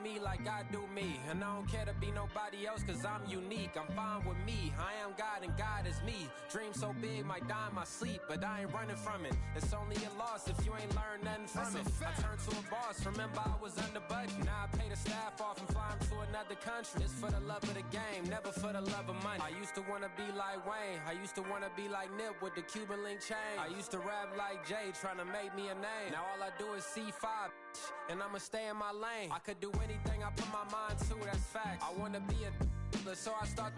me like I do me. And I don't care to be nobody else cause I'm unique. I'm fine with me, I am God and God is me. Dream so big, might die in my sleep, but I ain't running from it. It's only a loss if you ain't learned nothing from it. I turned to a boss, remember I was under budget. Now I pay the staff off and fly them to another country. It's for the love of the game, never for the love of money. I used to wanna be like Wayne, I used to wanna be like Nip with the Cuban link chain. I used to rap like Jay, trying to make me a name. Now all I do is C5, and I'ma stay in my lane. I could do anything I put my mind to, that's facts. I wanna be a so I start,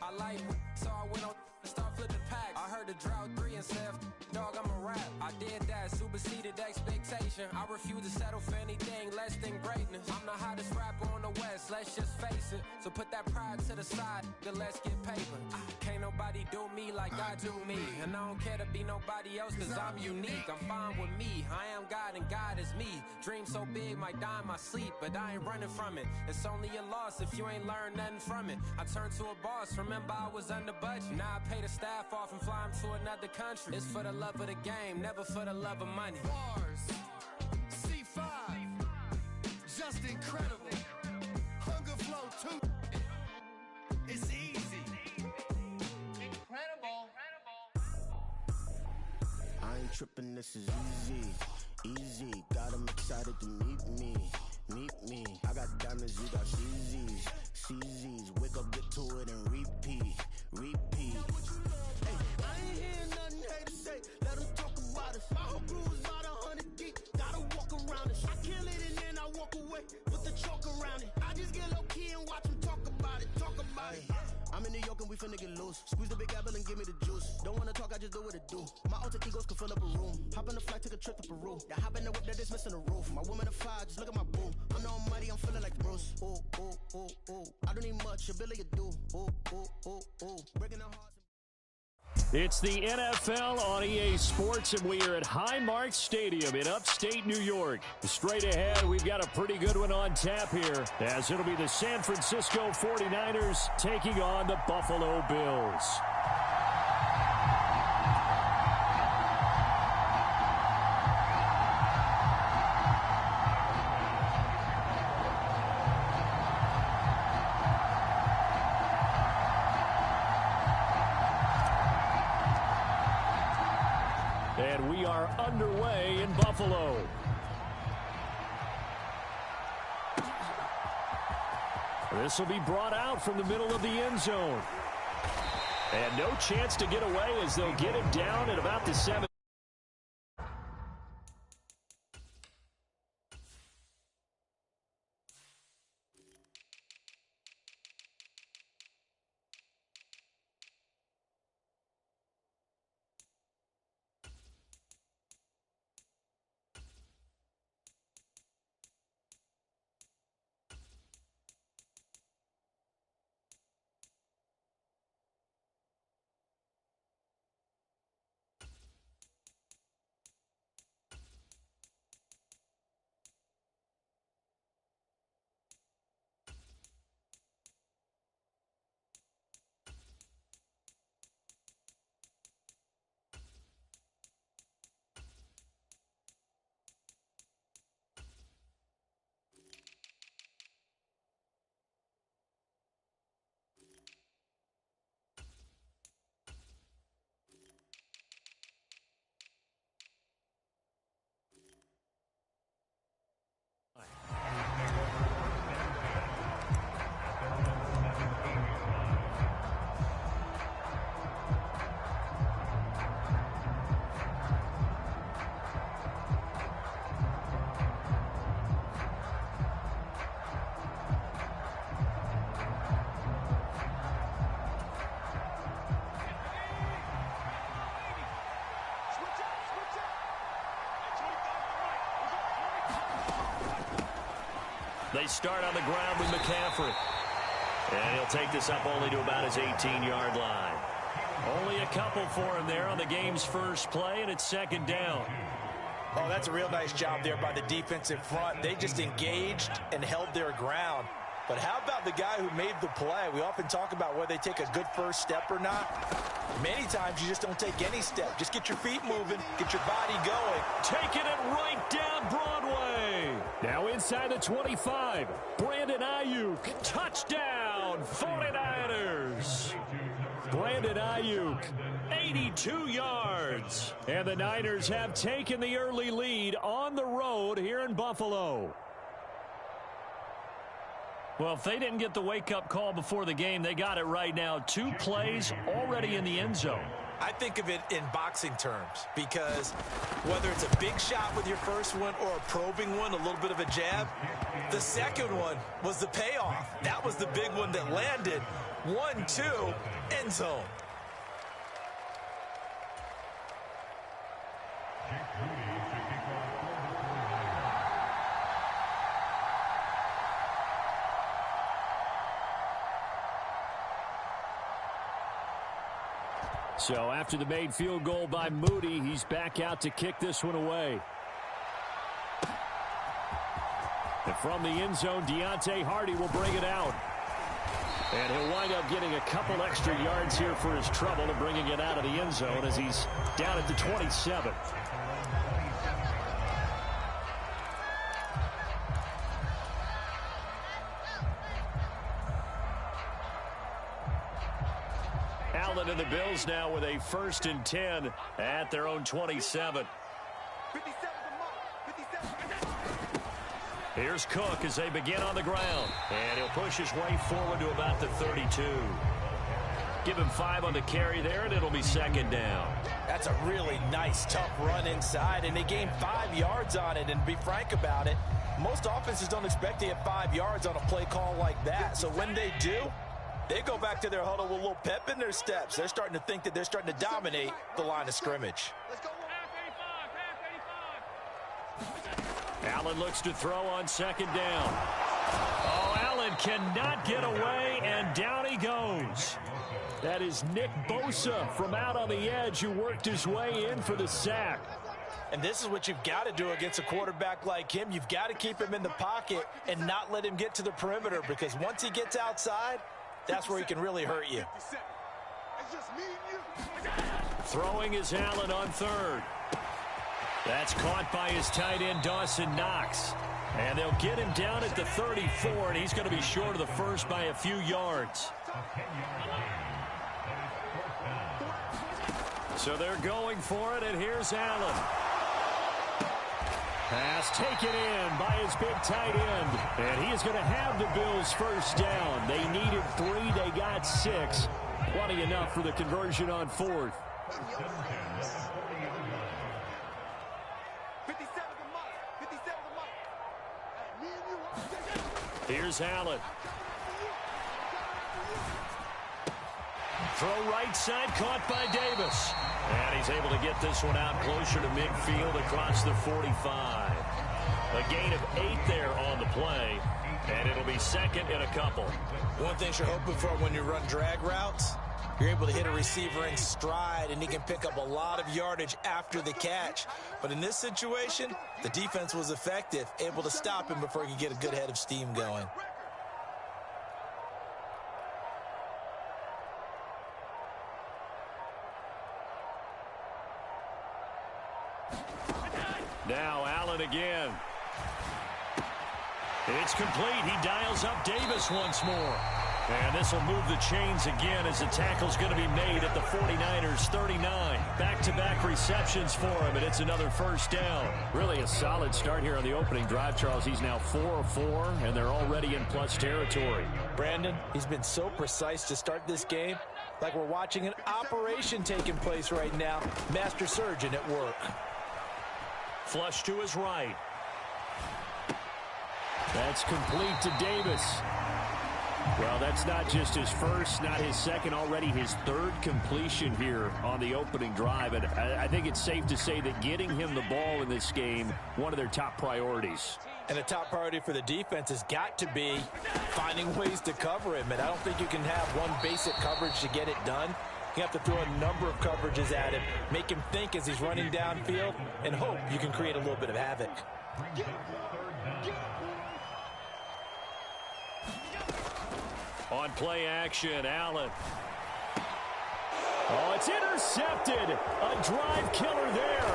I like, so I went on start flipping packs. I heard the drought 3 and said, dog, I'm a rap. I did that, superseded expectation. I refuse to settle for anything less than greatness. I'm the hottest rapper on the West, let's just face it. So put that pride to the side, then let's get paper. Can't nobody do me like I do me. And I don't care to be nobody else cause I'm unique. I'm fine with me, I am God and God is me. Dream so big, might die in my sleep, but I ain't running from it. It's only a loss if you ain't learned nothing from it. I turned to a boss, remember I was under budget. Now I pay the staff off and fly them to another country. It's for the love of the game, never for the love of money. Bars, C5, just incredible. Hunger Flow 2, it's easy. Incredible. I ain't tripping, this is easy, easy. Got 'em excited to meet me. I got diamonds, you got CZs. Wake up, get to it, and repeat. Hey, I ain't hearing nothing haters say. Let them talk about it. My whole crew is about 100 deep. Gotta walk around it. I kill it and then I walk away. Put the chalk around it. I just get low key and watch them talk about it. I'm in New York and we finna get loose. Squeeze the big apple and give me the juice. Don't wanna talk, I just do what it do. My alter egos can fill up a room. Hop on the flight, take a trip to Peru. Yeah, hop in the whip, that is missing the roof. My woman a 5, just look at my boo. I'm the almighty, I'm feeling like Bruce. Ooh. I don't need much, ability to do. Ooh. Breaking the hearts. It's the NFL on EA Sports, and we are at Highmark Stadium in upstate New York. Straight ahead, we've got a pretty good one on tap here, as it'll be the San Francisco 49ers taking on the Buffalo Bills. And we are underway in Buffalo. This will be brought out from the middle of the end zone. And no chance to get away as they'll get him down at about the 7. They start on the ground with McCaffrey. And he'll take this up only to about his 18-yard line. Only a couple for him there on the game's first play, and it's second down. Oh, that's a real nice job there by the defensive front. They just engaged and held their ground. But how about the guy who made the play? We often talk about whether they take a good first step or not. Many times you just don't take any step. Just get your feet moving, get your body going. Taking it right down Broadway. Now inside the 25, Brandon Ayuk, touchdown, 49ers. Brandon Ayuk, 82 yards. And the Niners have taken the early lead on the road here in Buffalo. Well, if they didn't get the wake-up call before the game, they got it right now. 2 plays already in the end zone. I think of it in boxing terms because whether it's a big shot with your first one or a probing one, a little bit of a jab, the second one was the payoff. That was the big one that landed. 1-2, end zone. So after the made field goal by Moody, he's back out to kick this one away. And from the end zone, Deontay Hardy will bring it out. And he'll wind up getting a couple extra yards here for his trouble and bringing it out of the end zone as he's down at the 27. Allen and the Bills now with a 1st and 10 at their own 27. Here's Cook as they begin on the ground. And he'll push his way forward to about the 32. Give him 5 on the carry there, and it'll be 2nd down. That's a really nice, tough run inside, and they gained 5 yards on it. And to be frank about it, most offenses don't expect to get 5 yards on a play call like that. So when they do, they go back to their huddle with a little pep in their steps. They're starting to think that they're starting to dominate the line of scrimmage. Allen looks to throw on 2nd down. Oh, Allen cannot get away, and down he goes. That is Nick Bosa from out on the edge who worked his way in for the sack. And this is what you've got to do against a quarterback like him. You've got to keep him in the pocket and not let him get to the perimeter, because once he gets outside, that's where he can really hurt you. Throwing is Allen on 3rd. That's caught by his tight end, Dawson Knox. And they'll get him down at the 34, and he's going to be short of the first by a few yards. So they're going for it, and here's Allen. Pass taken in by his big tight end. And he is going to have the Bills' 1st down. They needed 3. They got 6. Plenty enough for the conversion on 4th. Here's Allen. Throw right side, caught by Davis. And he's able to get this one out closer to midfield across the 45. A gain of 8 there on the play. And it'll be 2nd and a couple. One thing you're hoping for when you run drag routes, you're able to hit a receiver in stride, and he can pick up a lot of yardage after the catch. But in this situation, the defense was effective, able to stop him before he could get a good head of steam going. Now Allen again. It's complete. He dials up Davis once more. And this will move the chains again as the tackle's going to be made at the 49ers 39. Back-to-back receptions for him, and it's another 1st down. Really a solid start here on the opening drive, Charles. He's now 4 of 4, and they're already in plus territory. Brandon, he's been so precise to start this game, like we're watching an operation taking place right now. Master surgeon at work. Flush to his right. That's complete to Davis. Well, that's not just his first, not his second, already his 3rd completion here on the opening drive. And I think it's safe to say that getting him the ball in this game, one of their top priorities. And a top priority for the defense has got to be finding ways to cover him. And I don't think you can have one basic coverage to get it done. You have to throw a number of coverages at him, make him think as he's running downfield, and hope you can create a little bit of havoc. On play action, Allen. Oh, it's intercepted. A drive killer there.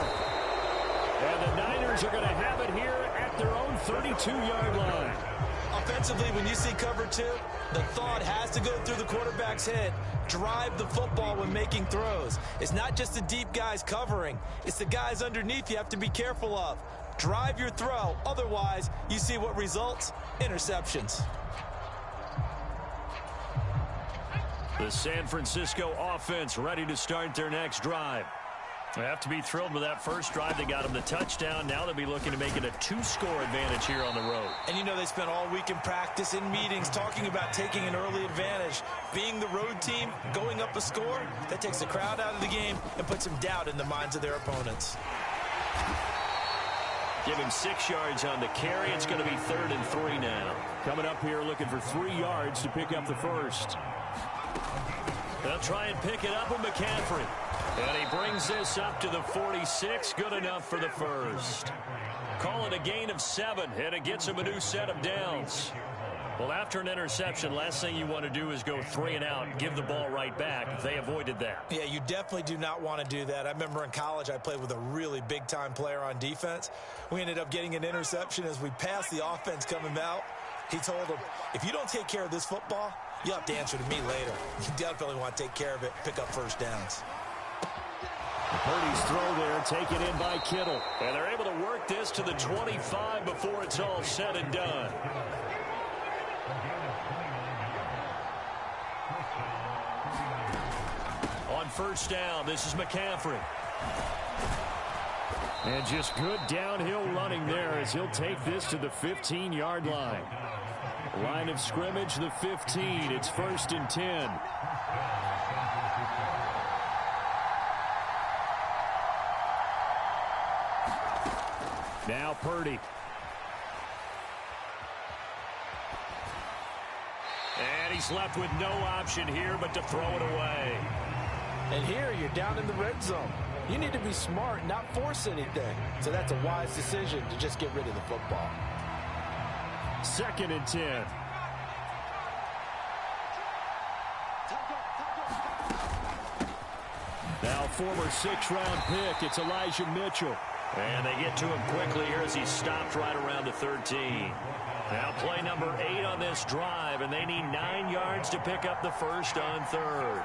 And the Niners are going to have it here at their own 32-yard line. Offensively, when you see cover two, the thought has to go through the quarterback's head. Drive the football when making throws. It's not just the deep guys covering. It's the guys underneath you have to be careful of. Drive your throw. Otherwise, you see what results? Interceptions. The San Francisco offense ready to start their next drive. They have to be thrilled with that first drive. They got them the touchdown. Now they'll be looking to make it a 2-score advantage here on the road. And you know they spent all week in practice, in meetings, talking about taking an early advantage. Being the road team, going up a score, that takes the crowd out of the game and puts some doubt in the minds of their opponents. Give him 6 yards on the carry. It's going to be 3rd and 3 now. Coming up here looking for 3 yards to pick up the first. They'll try and pick it up with McCaffrey. And he brings this up to the 46. Good enough for the first. Call it a gain of 7, and it gets him a new set of downs. Well, after an interception, last thing you want to do is go 3 and out, give the ball right back. They avoided that. Yeah, you definitely do not want to do that. I remember in college I played with a really big-time player on defense. We ended up getting an interception as we passed the offense coming out. He told him, if you don't take care of this football, you'll have to answer to me later. You definitely want to take care of it, pick up first downs. Purdy's throw there, taken in by Kittle. And they're able to work this to the 25 before it's all said and done. On first down, this is McCaffrey. And just good downhill running there as he'll take this to the 15-yard line. Line of scrimmage, the 15. It's 1st and 10. Now Purdy. And he's left with no option here but to throw it away. And here you're down in the red zone. You need to be smart, not force anything. So that's a wise decision to just get rid of the football. 2nd and 10. Now former 6th-round pick, it's Elijah Mitchell. And they get to him quickly here as he stopped right around the 13. Now play number 8 on this drive, and they need 9 yards to pick up the first on 3rd.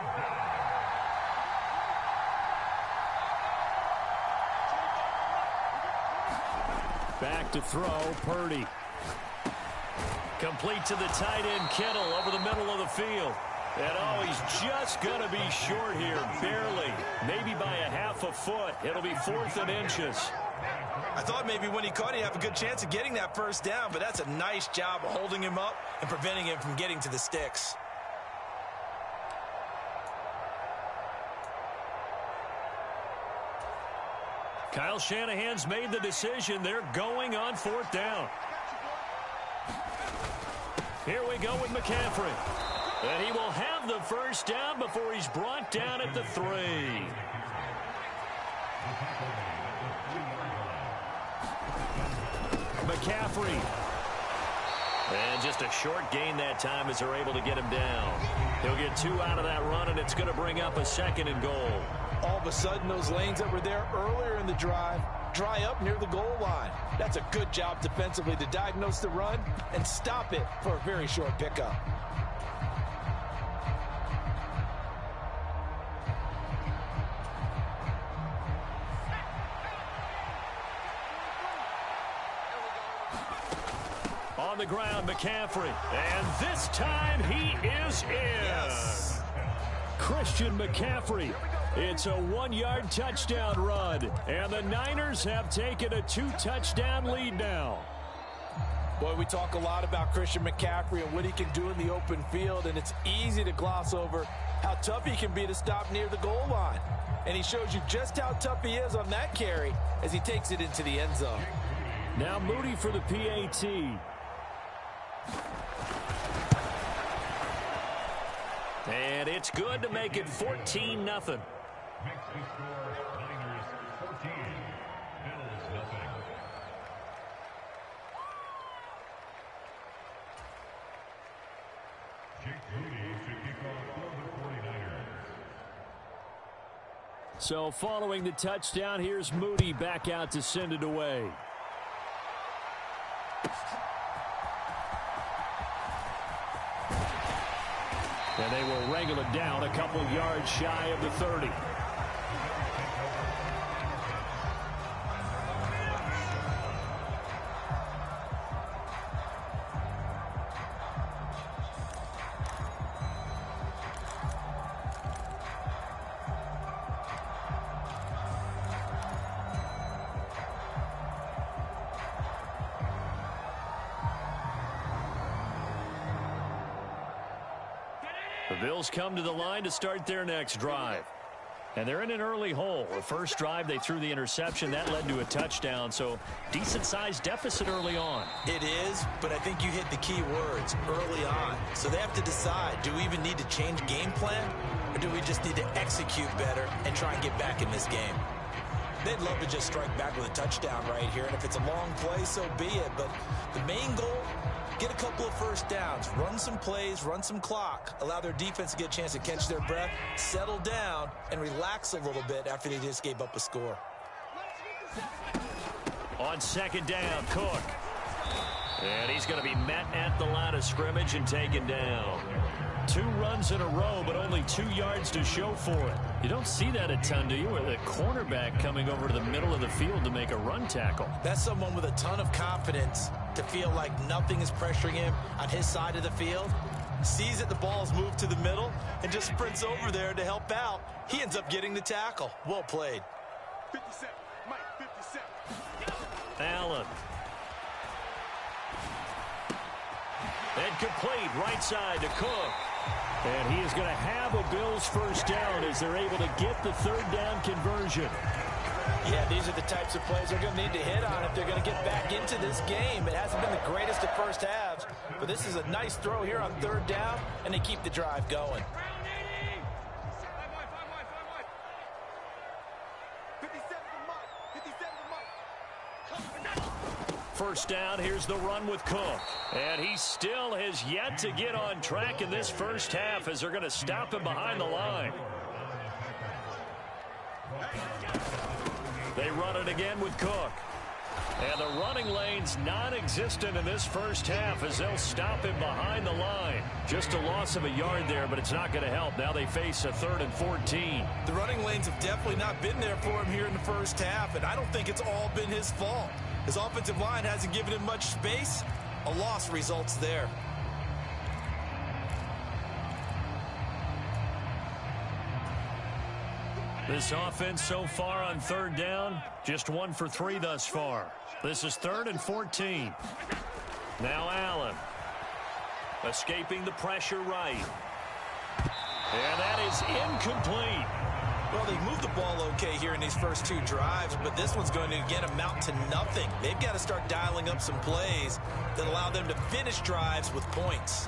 Back to throw, Purdy. Complete to the tight end, Kittle, over the middle of the field. And, oh, he's just going to be short here, barely, maybe by a half a foot. It'll be 4th and inches. I thought maybe when he caught, he'd have a good chance of getting that first down, but that's a nice job of holding him up and preventing him from getting to the sticks. Kyle Shanahan's made the decision. They're going on 4th down. Here we go with McCaffrey. And he will have the first down before he's brought down at the 3. McCaffrey. And just a short gain that time as they're able to get him down. He'll get 2 out of that run, and it's going to bring up a 2nd and goal. All of a sudden, those lanes that were there earlier in the drive dry up near the goal line. That's a good job defensively to diagnose the run and stop it for a very short pickup. On the ground, McCaffrey. And this time he is in. Yes. Christian McCaffrey. It's a 1-yard touchdown run. And the Niners have taken a 2-touchdown lead now. Boy, we talk a lot about Christian McCaffrey and what he can do in the open field, and it's easy to gloss over how tough he can be to stop near the goal line. And he shows you just how tough he is on that carry as he takes it into the end zone. Now Moody for the PAT. And it's good to make it 14-0. Makes the score Niners 14, Bills nothing. Jake Moody to kick off for the 49ers. So following the touchdown, here's Moody back out to send it away. And they will wrangle it down a couple yards shy of the 30. The Bills come to the line to start their next drive. And they're in an early hole. The first drive, they threw the interception. That led to a touchdown, so decent-sized deficit early on. It is, but I think you hit the key words, early on. So they have to decide, do we even need to change game plan, or do we just need to execute better and try and get back in this game? They'd love to just strike back with a touchdown right here, and if it's a long play, so be it. But the main goal, get a couple of first downs, run some plays, run some clock, allow their defense to get a chance to catch their breath, settle down, and relax a little bit after they just gave up a score. On second down, Cook. And he's going to be met at the line of scrimmage and taken down. 2 runs in a row, but only 2 yards to show for it. You don't see that a ton, do you? With a cornerback coming over to the middle of the field to make a run tackle. That's someone with a ton of confidence to feel like nothing is pressuring him on his side of the field. Sees that the ball's moved to the middle and just sprints over there to help out. He ends up getting the tackle. Well played. 57, Mike, 57. Allen. And complete right side to Cook. And he is going to have a Bills first down as they're able to get the third down conversion. Yeah, these are the types of plays they're going to need to hit on if they're going to get back into this game. It hasn't been the greatest of first halves, but this is a nice throw here on third down, and they keep the drive going. First down, here's the run with Cook. And he still has yet to get on track in this first half as they're going to stop him behind the line. They run it again with Cook. And the running lane's non-existent in this first half as they'll stop him behind the line. Just a loss of a yard there, but it's not going to help. Now they face a 3rd and 14. The running lanes have definitely not been there for him here in the first half, and I don't think it's all been his fault. His offensive line hasn't given him much space. A loss results there. This offense so far on third down, just 1 for 3 thus far. This is 3rd and 14. Now Allen. Escaping the pressure right. And that is incomplete. Well, they moved the ball okay here in these first 2 drives, but this one's going to, again, amount to nothing. They've got to start dialing up some plays that allow them to finish drives with points.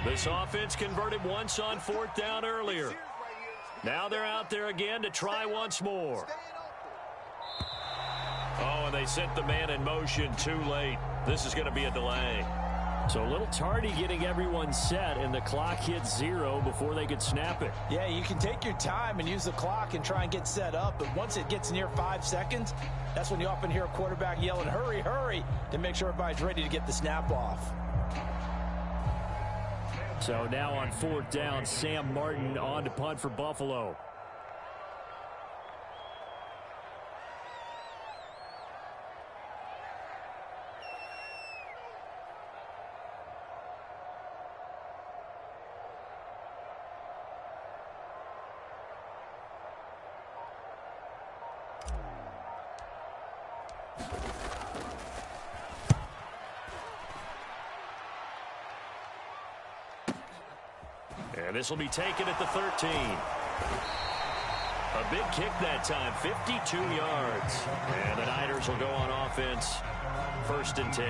This offense converted once on 4th down earlier. Now they're out there again to try once more. Oh, and they sent the man in motion too late. This is going to be a delay. So a little tardy getting everyone set, and the clock hits 0 before they could snap it. Yeah, you can take your time and use the clock and try and get set up, but once it gets near 5 seconds, that's when you often hear a quarterback yelling, hurry, hurry, to make sure everybody's ready to get the snap off. So now on 4th down, Sam Martin on to punt for Buffalo. And this will be taken at the 13. A big kick that time, 52 yards. And the Niners will go on offense, 1st and 10.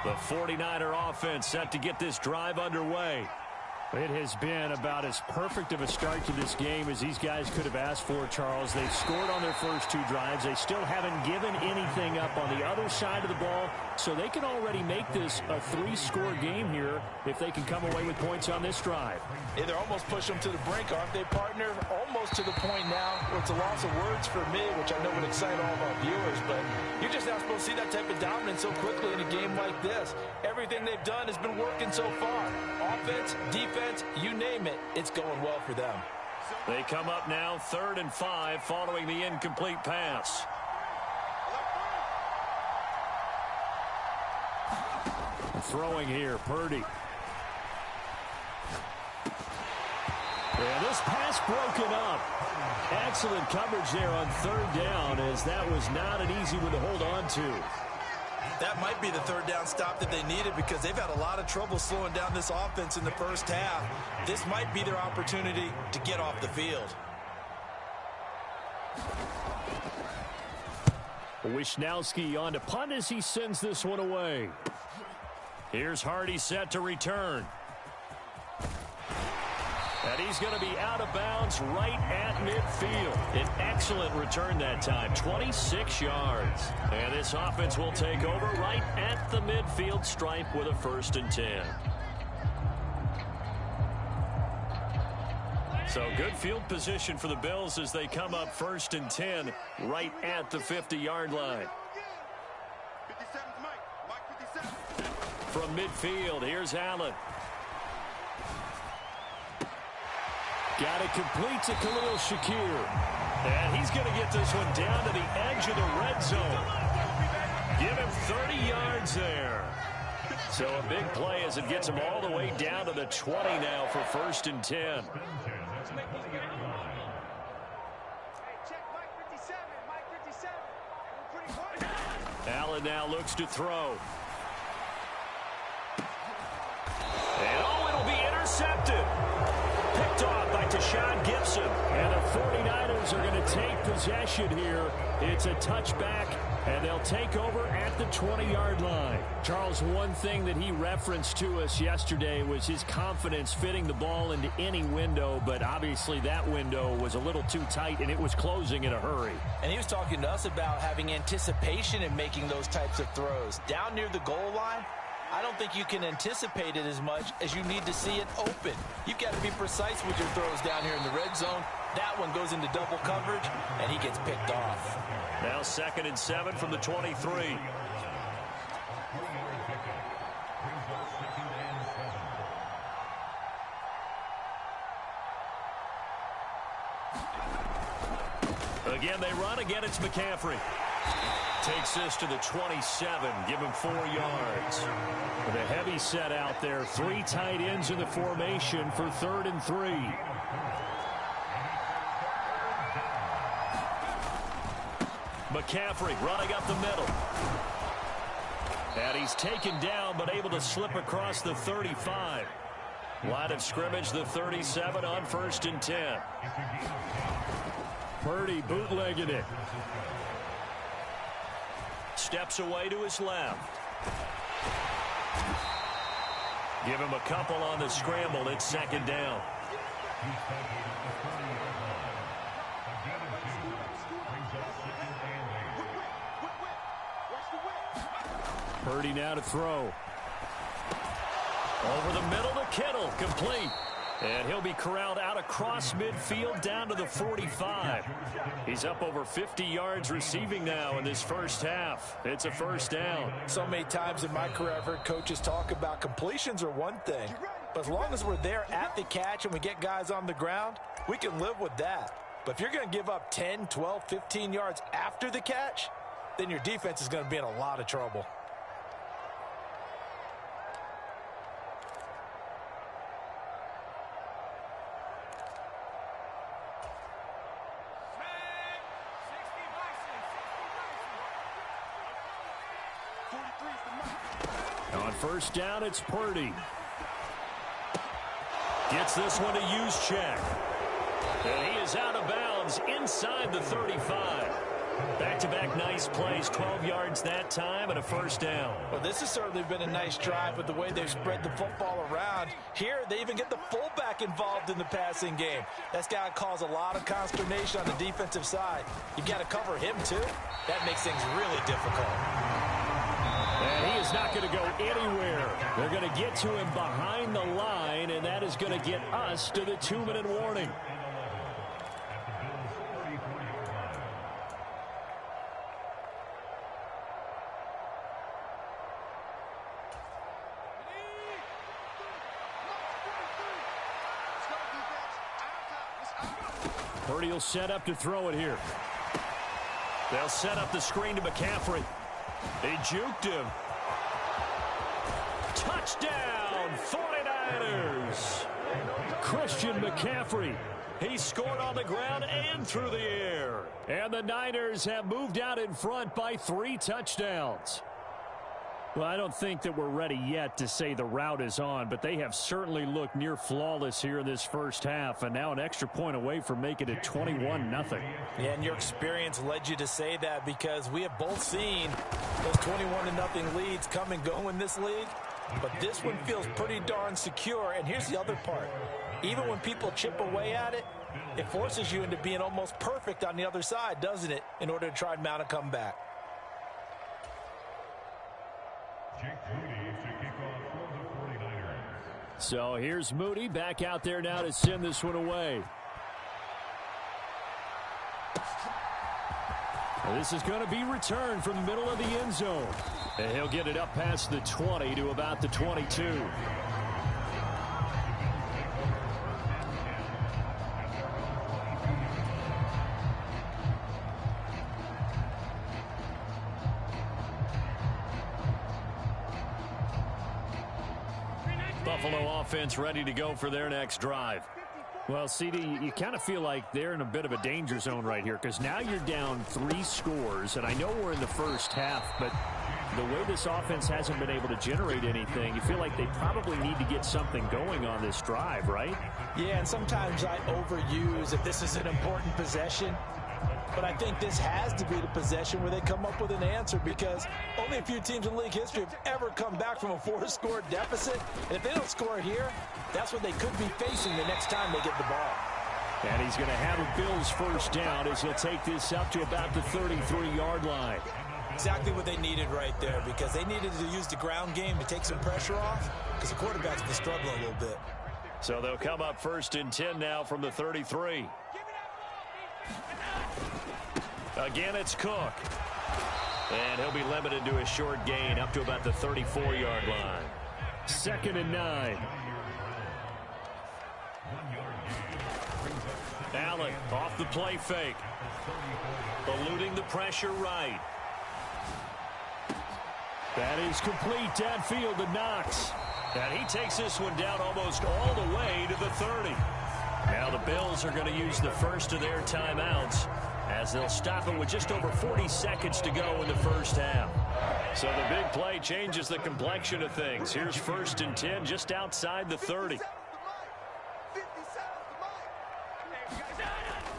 The 49er offense set to get this drive underway. It has been about as perfect of a start to this game as these guys could have asked for, Charles. They've scored on their first 2 drives. They still haven't given anything up on the other side of the ball, so they can already make this a 3-score game here if they can come away with points on this drive. Yeah, they're almost pushing them to the brink, aren't they, partner? Almost to the point now where it's a loss of words for me, which I know would excite all of our viewers, but you're just not supposed to see that type of dominance so quickly in a game like this. Everything they've done has been working so far. Offense, defense, you name it, it's going well for them. They come up now 3rd and 5 following the incomplete pass. Throwing here, Purdy. And this pass broken up. Excellent coverage there on 3rd down, as that was not an easy one to hold on to. That might be the 3rd down stop that they needed because they've had a lot of trouble slowing down this offense in the first half. This might be their opportunity to get off the field. Wisnowski on to punt as he sends this one away. Here's Hardy set to return. And he's going to be out of bounds right at midfield. An excellent return that time, 26 yards. And this offense will take over right at the midfield stripe with a 1st and 10. So good field position for the Bills as they come up 1st and 10 right at the 50-yard line. From midfield, here's Allen. Got it complete to Khalil Shakir. And he's going to get this one down to the edge of the red zone. Give him 30 yards there. So a big play as it gets him all the way down to the 20 now for 1st and 10. Allen now looks to throw. And oh, it'll be intercepted. Picked off by Tashawn Gibson. And the 49ers are going to take possession here. It's a touchback, and they'll take over at the 20-yard line. Charles, one thing that he referenced to us yesterday was his confidence fitting the ball into any window, but obviously that window was a little too tight, and it was closing in a hurry. And he was talking to us about having anticipation in making those types of throws. Down near the goal line, I don't think you can anticipate it as much as you need to see it open. You've got to be precise with your throws down here in the red zone. That one goes into double coverage, and he gets picked off. Now 2nd and 7 from the 23. Again, they run. Again, it's McCaffrey. Takes this to the 27. Give him 4 yards. With a heavy set out there. 3 tight ends in the formation for 3rd and 3. McCaffrey running up the middle. And he's taken down but able to slip across the 35. Line of scrimmage, the 37 on 1st and 10. Purdy bootlegging it. Steps away to his left. Give him a couple on the scramble. It's 2nd down. Purdy now to throw. Over the middle to Kittle. Complete. And he'll be corralled out across midfield down to the 45. He's up over 50 yards receiving now in this first half. It's a 1st down. So many times in my career I've heard coaches talk about completions are one thing. But as long as we're there at the catch and we get guys on the ground, we can live with that. But if you're going to give up 10, 12, 15 yards after the catch, then your defense is going to be in a lot of trouble. On 1st down, it's Purdy. Gets this one to use check. And he is out of bounds inside the 35. Back-to-back nice plays, 12 yards that time and a first down. Well, this has certainly been a nice drive with the way they've spread the football around. Here, they even get the fullback involved in the passing game. That's got to cause a lot of consternation on the defensive side. You've got to cover him, too. That makes things really difficult. And he is not going to go anywhere. They're going to get to him behind the line, and that is going to get us to the 2-minute warning. Purdy will set up to throw it here. They'll set up the screen to McCaffrey. They juked him. Touchdown, 49ers. Christian McCaffrey. He scored on the ground and through the air. And the Niners have moved out in front by 3 touchdowns. Well, I don't think that we're ready yet to say the route is on, but they have certainly looked near flawless here in this first half, and now an extra point away from making it 21-0. Yeah, and your experience led you to say that because we have both seen those 21-0 leads come and go in this league, but this one feels pretty darn secure. And here's the other part. Even when people chip away at it, it forces you into being almost perfect on the other side, doesn't it, in order to try and mount a comeback. So here's Moody back out there now to send this one away. Well, this is going to be returned from the middle of the end zone. And he'll get it up past the 20 to about the 22. Buffalo offense ready to go for their next drive. Well, CD, you kind of feel like they're in a bit of a danger zone right here because now you're down 3 scores, and I know we're in the first half, but the way this offense hasn't been able to generate anything, you feel like they probably need to get something going on this drive, right? Yeah, and sometimes I overuse that this is an important possession. But I think this has to be the possession where they come up with an answer because only a few teams in league history have ever come back from a 4-score deficit. And if they don't score here, that's what they could be facing the next time they get the ball. And he's going to have a Bills first down as he'll take this up to about the 33-yard line. Exactly what they needed right there because they needed to use the ground game to take some pressure off because the quarterback's been struggling a little bit. So they'll come up 1st and 10 now from the 33. Again, it's Cook. And he'll be limited to a short gain up to about the 34-yard line. 2nd and 9. Allen off the play fake. Eluding the pressure right. That is complete downfield to Knox. And he takes this one down almost all the way to the 30. Now the Bills are going to use the first of their timeouts as they'll stop it with just over 40 seconds to go in the first half. So the big play changes the complexion of things. Here's 1st and 10 just outside the 30.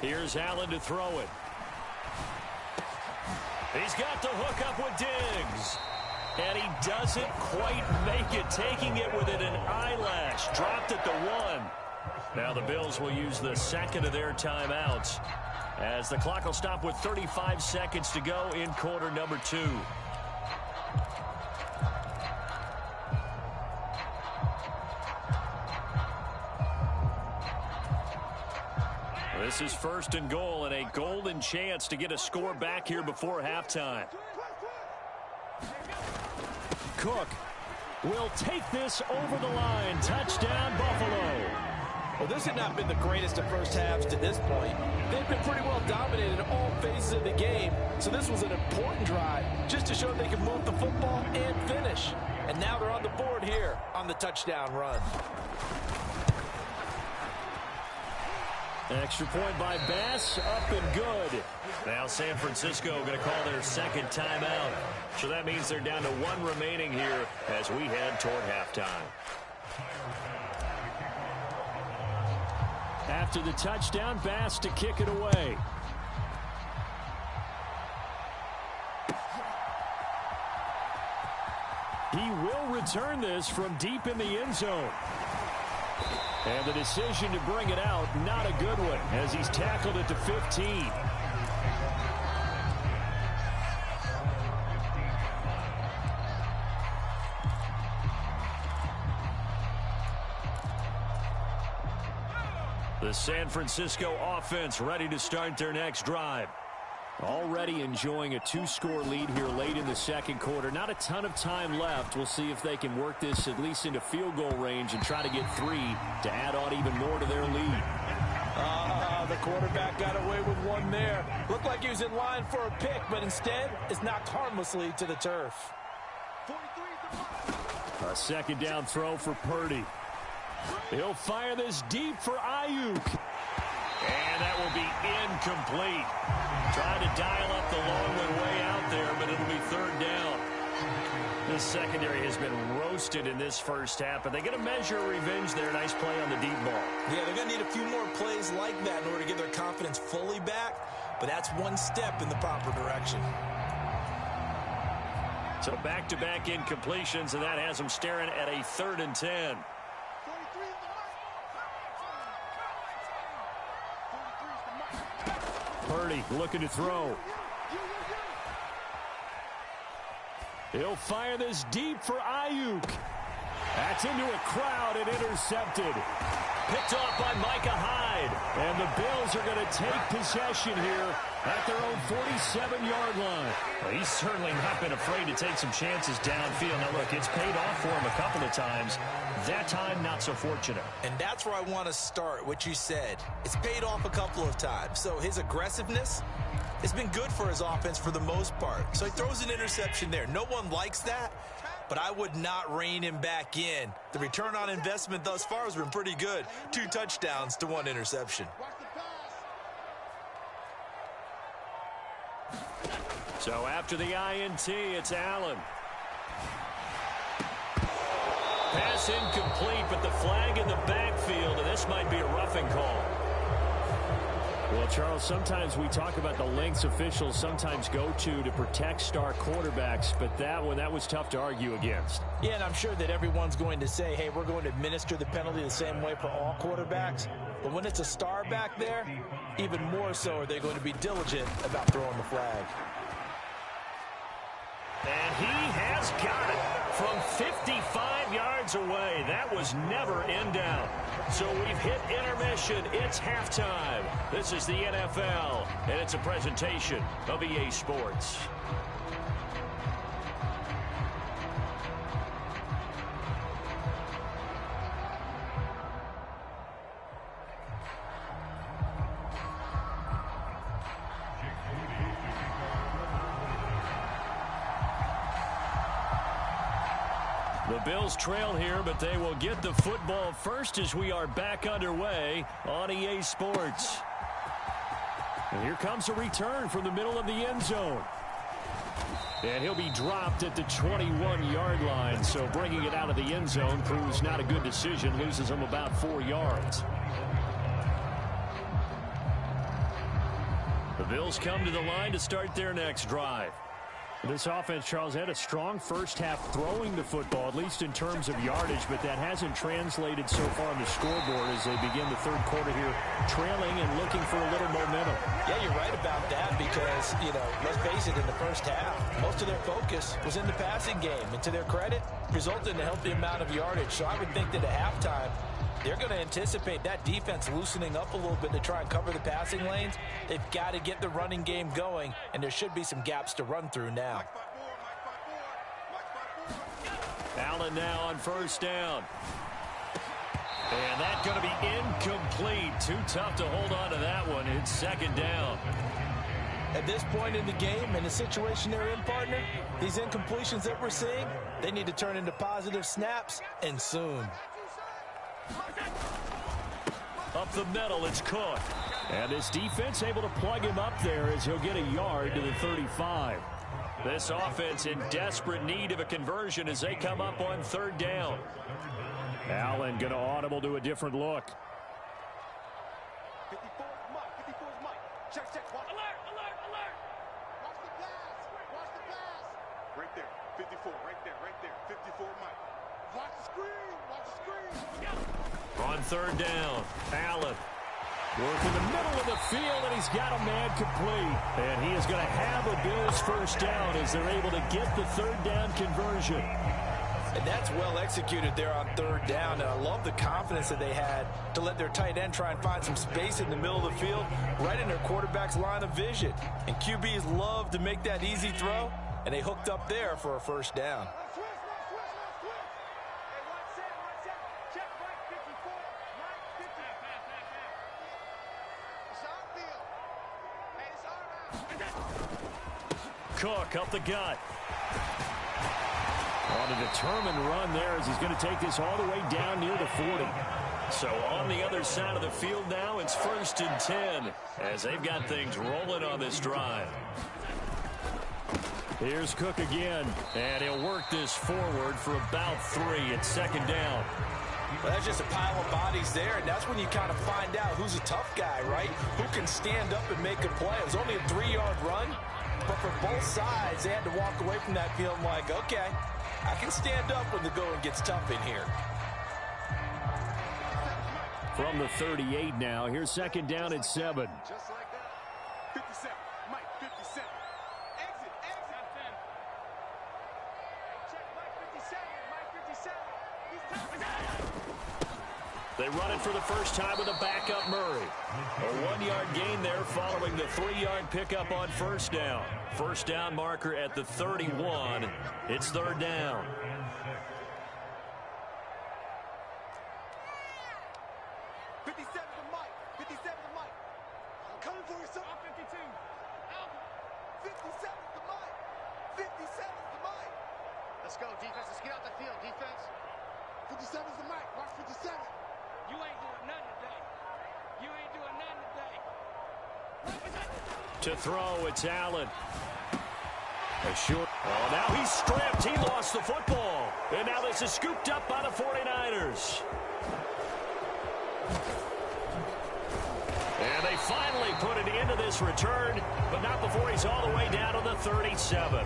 Here's Allen to throw it. He's got the hook up with Diggs. And he doesn't quite make it, taking it within an eyelash. Dropped at the 1. Now the Bills will use the second of their timeouts as the clock will stop with 35 seconds to go in quarter number 2. This is 1st and goal and a golden chance to get a score back here before halftime. Cook will take this over the line. Touchdown, Buffalo. Well, this had not been the greatest of first halves to this point. They've been pretty well dominated in all phases of the game, so this was an important drive just to show they can move the football and finish. And now they're on the board here on the touchdown run. Extra point by Bass, up and good. Now San Francisco going to call their second timeout. So that means they're down to 1 remaining here as we head toward halftime. After the touchdown, Bass to kick it away. He will return this from deep in the end zone. And the decision to bring it out, not a good one, as he's tackled at the 15. The San Francisco offense ready to start their next drive. Already enjoying a 2-score lead here late in the second quarter. Not a ton of time left. We'll see if they can work this at least into field goal range and try to get 3 to add on even more to their lead. The quarterback got away with one there. Looked like he was in line for a pick, but instead is knocked harmlessly to the turf. A second down throw for Purdy. He'll fire this deep for Ayuk. And that will be incomplete. Trying to dial up the long one way out there, but it'll be third down. This secondary has been roasted in this first half, but they get a measure of revenge there. Nice play on the deep ball. Yeah, they're going to need a few more plays like that in order to get their confidence fully back, but that's one step in the proper direction. So back-to-back incompletions, and that has them staring at a 3rd and 10. Purdy looking to throw. He'll fire this deep for Ayuk. That's into a crowd and intercepted. Picked off by Micah Hyde. And the Bills are going to take possession here at their own 47-yard line. Well, he's certainly not been afraid to take some chances downfield. Now, look, it's paid off for him a couple of times. That time, not so fortunate. And that's where I want to start, what you said. It's paid off a couple of times. So his aggressiveness has been good for his offense for the most part. So he throws an interception there. No one likes that, but I would not rein him back in. The return on investment thus far has been pretty good. 2 touchdowns to 1 interception. So after the INT, it's Allen. Pass incomplete, but the flag in the backfield, and this might be a roughing call. Well, Charles, sometimes we talk about the lengths officials sometimes go to protect star quarterbacks, but that was tough to argue against. Yeah, and I'm sure that everyone's going to say, hey, we're going to administer the penalty the same way for all quarterbacks. But when it's a star back there, even more so are they going to be diligent about throwing the flag. And he has got it from 55 yards away. That was never in doubt. So we've hit intermission. It's halftime. This is the NFL, and it's a presentation of EA Sports. The Bills trail here, but they will get the football first as we are back underway on EA Sports. And here comes a return from the middle of the end zone. And he'll be dropped at the 21-yard line, so bringing it out of the end zone proves not a good decision, loses him about 4 yards. The Bills come to the line to start their next drive. This offense, Charles, had a strong first half throwing the football, at least in terms of yardage, but that hasn't translated so far on the scoreboard as they begin the third quarter here, trailing and looking for a little momentum. Yeah, you're right about that because, let's face it, in the first half, most of their focus was in the passing game. And to their credit, resulted in a healthy amount of yardage. So I would think that at halftime, they're going to anticipate that defense loosening up a little bit to try and cover the passing lanes. They've got to get the running game going, and there should be some gaps to run through now. Allen now on first down. And that's going to be incomplete. Too tough to hold on to that one. It's second down. At this point in the game and the situation they're in, partner, these incompletions that we're seeing, they need to turn into positive snaps, and soon. Up the middle, it's Cook. And this defense able to plug him up there as he'll get a yard to the 35. This offense in desperate need of a conversion as they come up on third down. Allen going to audible to a different look. Check, check. Watch. Alert, alert, alert. Watch the pass. Watch the pass. Right there. 54. Right there. Right there. 54, Mike. Watch the screen. Watch the screen. On third down, Allen. Working the middle of the field, and he's got a man complete. And he is going to have a Bills first down as they're able to get the third down conversion. And that's well executed there on third down. And I love the confidence that they had to let their tight end try and find some space in the middle of the field, right in their quarterback's line of vision. And QBs love to make that easy throw, and they hooked up there for a first down. Cook up the gut. On a determined run there as he's going to take this all the way down near the 40. So on the other side of the field now, it's 1st and 10 as they've got things rolling on this drive. Here's Cook again, and he'll work this forward for about 3 at 2nd down. Well, that's just a pile of bodies there, and that's when you kind of find out who's a tough guy, right? Who can stand up and make a play. It was only a 3-yard run, but for both sides, they had to walk away from that feeling like, okay, I can stand up when the going gets tough in here. From the 38 now, here's 2nd down at 7. Just like that. 57. Mike, 57. Exit, exit. Check, Mike, 57. Mike, 57. He's touchdown. They run it for the first time with a backup Murray. A 1-yard gain there following the 3-yard pickup on first down. First down marker at the 31. It's 3rd down. 57 to Mike. 57 to Mike. I'm coming for you, son. 52. 57 to Mike. 57 to Mike. Let's go, defense. Let's get out the field, defense. 57 is the Mike. Watch 57. You ain't doing nothing today. You ain't doing nothing today. To throw, it's Allen. A short. Oh, now he's stripped. He lost the football. And now this is scooped up by the 49ers. And they finally put it into this return, but not before he's all the way down to the 37.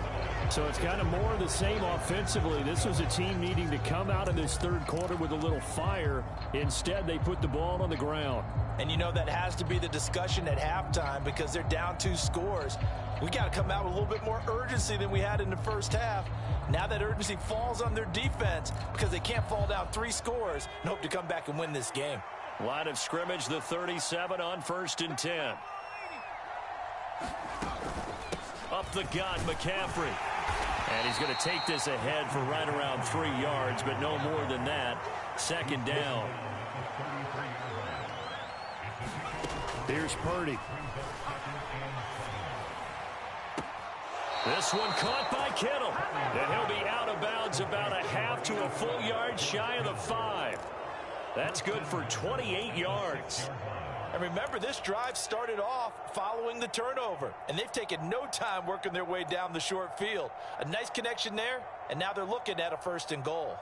So it's kind of more of the same offensively. This was a team needing to come out of this third quarter with a little fire. Instead, they put the ball on the ground. And you know that has to be the discussion at halftime because they're down 2 scores. We got to come out with a little bit more urgency than we had in the first half. Now that urgency falls on their defense because they can't fall down 3 scores and hope to come back and win this game. Line of scrimmage, the 37 on 1st and 10. Up the gut, McCaffrey. And he's going to take this ahead for right around 3 yards, but no more than that. 2nd down. Here's Purdy. This one caught by Kittle. And he'll be out of bounds about a half to a full yard shy of the 5. That's good for 28 yards. And remember, this drive started off following the turnover, and they've taken no time working their way down the short field. A nice connection there, and now they're looking at a 1st and goal.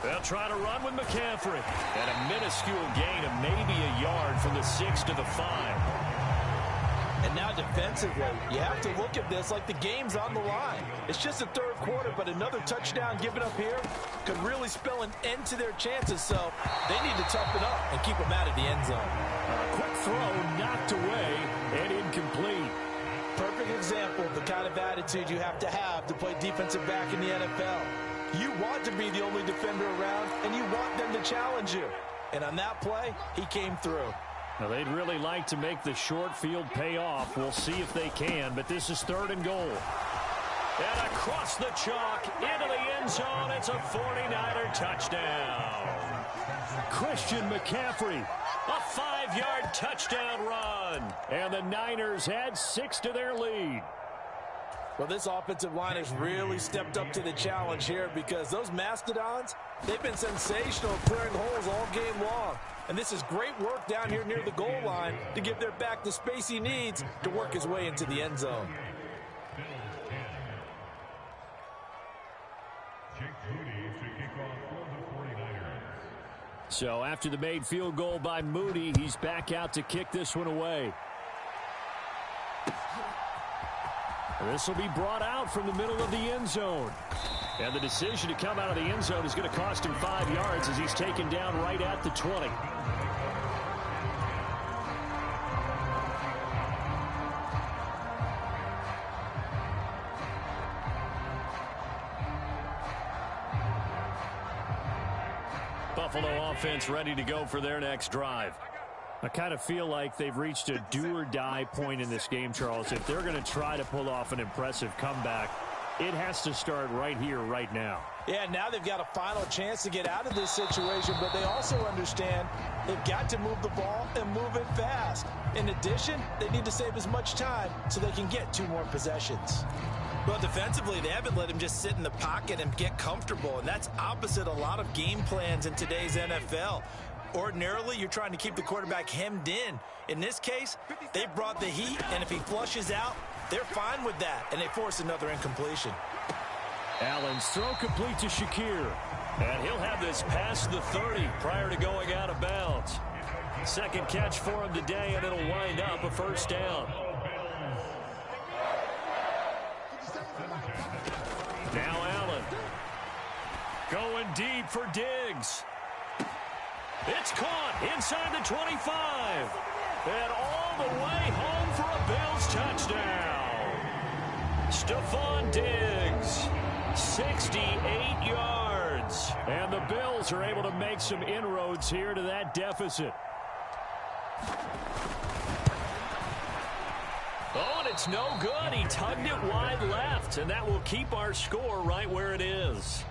They'll try to run with McCaffrey. And a minuscule gain of maybe a yard from the 6 to the 5. And now defensively, you have to look at this like the game's on the line. It's just the third quarter, but another touchdown given up here could really spell an end to their chances. So they need to toughen up and keep them out of the end zone. A quick throw knocked away and incomplete. Perfect example of the kind of attitude you have to play defensive back in the NFL. You want to be the only defender around, and you want them to challenge you. And on that play, he came through. Now, they'd really like to make the short field pay off. We'll see if they can, but this is 3rd and goal. And across the chalk, into the end zone, it's a 49er touchdown. Christian McCaffrey, a 5-yard touchdown run. And the Niners add 6 to their lead. Well, this offensive line has really stepped up to the challenge here because those Mastodons, they've been sensational clearing holes all game long. And this is great work down here near the goal line to give their back the space he needs to work his way into the end zone. So after the made field goal by Moody, he's back out to kick this one away. This will be brought out from the middle of the end zone. And the decision to come out of the end zone is going to cost him 5 yards as he's taken down right at the 20. Buffalo offense ready to go for their next drive. I kind of feel like they've reached a do-or-die point in this game, Charles. If they're going to try to pull off an impressive comeback, it has to start right here, right now. Yeah, now they've got a final chance to get out of this situation, but they also understand they've got to move the ball and move it fast. In addition, they need to save as much time so they can get 2 more possessions. Well, defensively, they haven't let him just sit in the pocket and get comfortable, and that's opposite a lot of game plans in today's NFL. Ordinarily, you're trying to keep the quarterback hemmed in. In this case, they brought the heat, and if he flushes out, they're fine with that, and they force another incompletion. Allen's throw complete to Shakir. And he'll have this past the 30 prior to going out of bounds. Second catch for him today, and it'll wind up a first down. Now Allen. Going deep for Diggs. It's caught inside the 25. And all the way home for a Bills touchdown. Stephon Diggs, 68 yards. And the Bills are able to make some inroads here to that deficit. Oh, and it's no good. He tugged it wide left, and that will keep our score right where it is.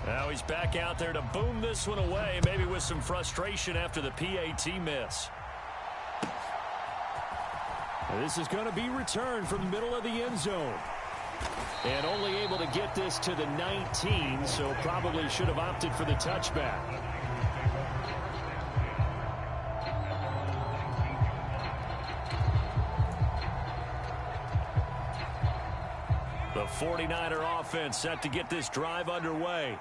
Now he's back out there to boom this one away, maybe with some frustration after the PAT miss. This is going to be returned from the middle of the end zone. And only able to get this to the 19, so probably should have opted for the touchback. The 49er offense set to get this drive underway.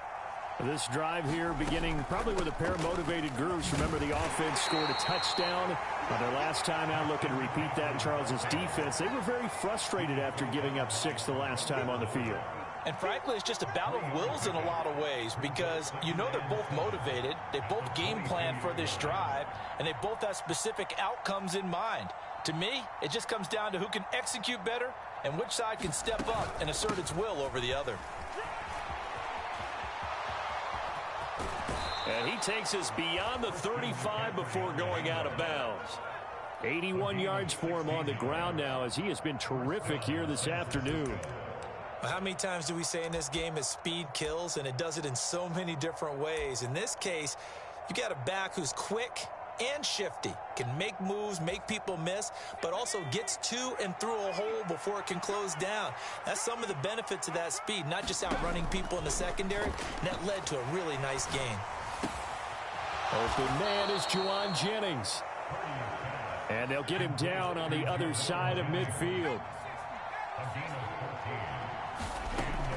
This drive here beginning probably with a pair of motivated groups. Remember, the offense scored a touchdown on their last time out. Looking to repeat that in Charles's defense. They were very frustrated after giving up 6 the last time on the field. And frankly, it's just a battle of wills in a lot of ways because you know they're both motivated. They both game plan for this drive, and they both have specific outcomes in mind. To me, it just comes down to who can execute better and which side can step up and assert its will over the other. And he takes us beyond the 35 before going out of bounds. 81 yards for him on the ground now as he has been terrific here this afternoon. How many times do we say in this game that speed kills, and it does it in so many different ways? In this case, you got a back who's quick and shifty, can make moves, make people miss, but also gets to and through a hole before it can close down. That's some of the benefits of that speed, not just outrunning people in the secondary, and that led to a really nice game. Open man is Juwan Jennings. And they'll get him down on the other side of midfield.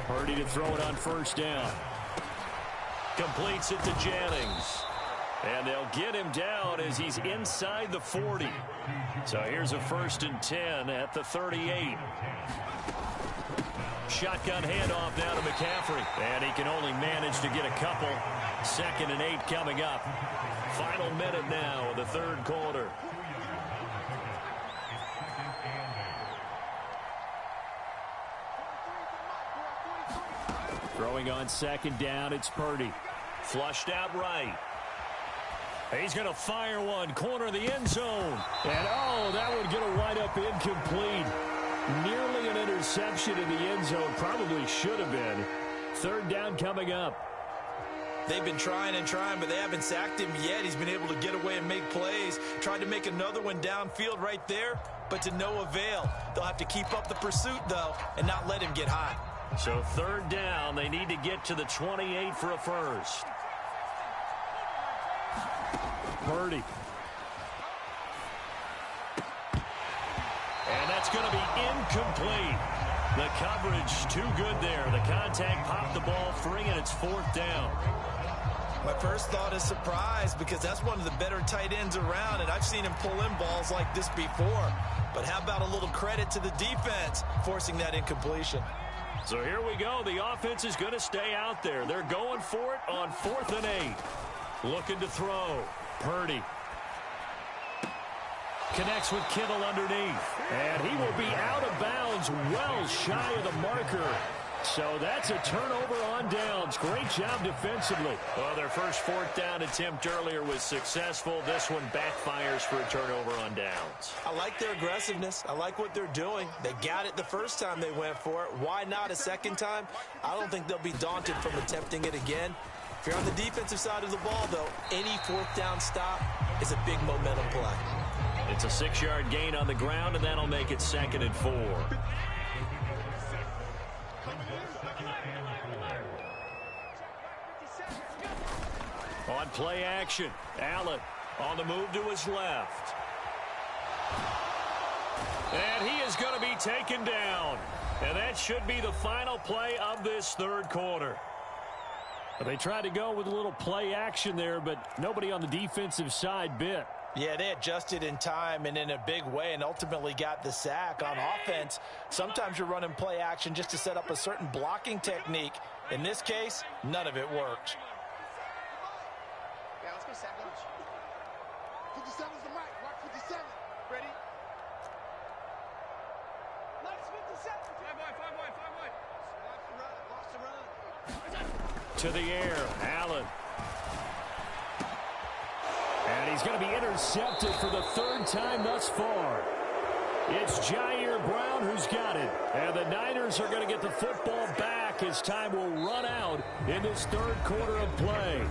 Purdy to throw it on first down. Completes it to Jennings. And they'll get him down as he's inside the 40. So here's a 1st and 10 at the 38. Shotgun handoff now to McCaffrey. And he can only manage to get a couple. 2nd and 8 coming up. Final minute now of the 3rd quarter. Throwing on 2nd down, it's Purdy. Flushed out right. He's going to fire one, corner of the end zone. And, oh, that one going to wind up incomplete. Nearly an interception in the end zone. Probably should have been. 3rd down coming up. They've been trying and trying, but they haven't sacked him yet. He's been able to get away and make plays. Tried to make another one downfield right there, but to no avail. They'll have to keep up the pursuit, though, and not let him get hot. So 3rd down, they need to get to the 28 for a first. Purdy. And that's going to be incomplete. The coverage too good there. The contact popped the ball free, and it's 4th down. My first thought is surprise, because that's one of the better tight ends around, and I've seen him pull in balls like this before. But how about a little credit to the defense forcing that incompletion? So here we go. The offense is going to stay out there. They're going for it on 4th and 8. Looking to throw. Purdy connects with Kittle underneath. And he will be out of bounds, well shy of the marker. So that's a turnover on downs. Great job defensively. Well, their first 4th down attempt earlier was successful. This one backfires for a turnover on downs. I like their aggressiveness. I like what they're doing. They got it the first time they went for it. Why not a second time? I don't think they'll be daunted from attempting it again. If you're on the defensive side of the ball, though, any 4th down stop is a big momentum play. It's a 6-yard gain on the ground, and that'll make it 2nd and 4. On play action, Allen on the move to his left. And he is going to be taken down. And that should be the final play of this 3rd quarter. They tried to go with a little play action there, but nobody on the defensive side bit. Yeah, they adjusted in time and in a big way and ultimately got the sack. On offense, sometimes you're running play action just to set up a certain blocking technique. In this case, none of it worked. Yeah, let's go, Sam. 57's the mic. Mark 57. Ready? Nice 57. 5 wide. Lost the run. To the air, Allen. And he's going to be intercepted for the 3rd time thus far. It's Jair Brown who's got it. And the Niners are going to get the football back as time will run out in this 3rd quarter of play.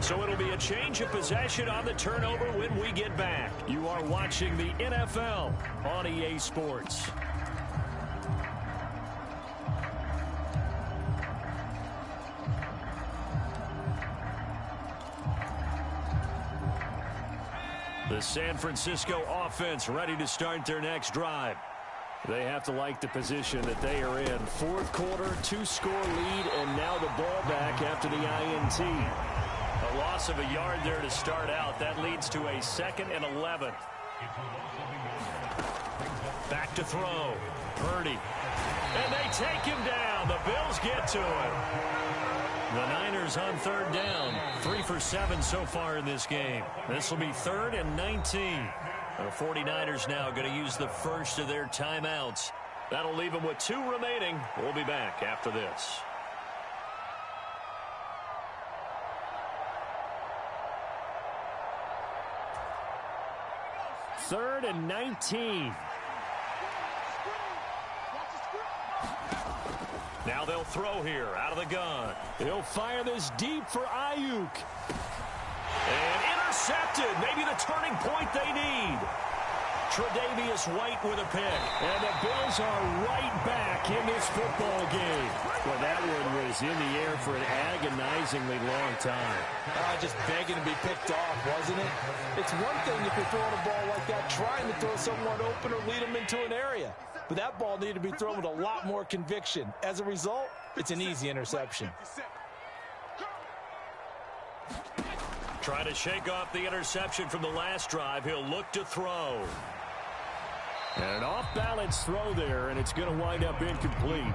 So it'll be a change of possession on the turnover when we get back. You are watching the NFL on EA Sports. The San Francisco offense ready to start their next drive. They have to like the position that they are in. 4th quarter, 2-score lead, and now the ball back after the INT. A loss of a yard there to start out. That leads to a 2nd and 11. Back to throw. Purdy. And they take him down. The Bills get to him. The Niners on 3rd down. 3 for 7 so far in this game. This will be 3rd and 19. The 49ers now going to use the first of their timeouts. That'll leave them with 2 remaining. We'll be back after this. 3rd and 19. Now they'll throw here out of the gun. He'll fire this deep for Ayuk. And intercepted. Maybe the turning point they need. Tre'Davious White with a pick. And the Bills are right back in this football game. Well, that one was in the air for an agonizingly long time. Just begging to be picked off, wasn't it? It's one thing if you're throwing a ball like that, trying to throw someone open or lead them into an area. But that ball needed to be thrown with a lot more conviction. As a result, it's an easy interception. Trying to shake off the interception from the last drive. He'll look to throw. And an off-balance throw there, and it's going to wind up incomplete.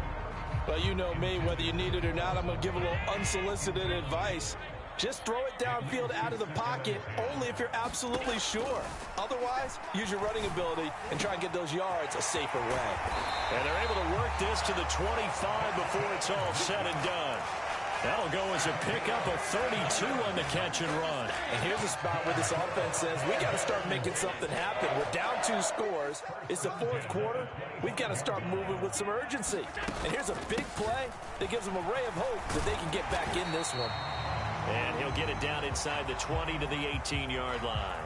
Well, you know me, whether you need it or not, I'm going to give a little unsolicited advice. Just throw it downfield out of the pocket only if you're absolutely sure. Otherwise, use your running ability and try and get those yards a safer way. And they're able to work this to the 25 before it's all said and done. That'll go as a pickup of 32 on the catch and run. And here's a spot where this offense says, we got to start making something happen. We're down 2 scores. It's the 4th quarter. We've got to start moving with some urgency. And here's a big play that gives them a ray of hope that they can get back in this one. And he'll get it down inside the 20 to the 18-yard line.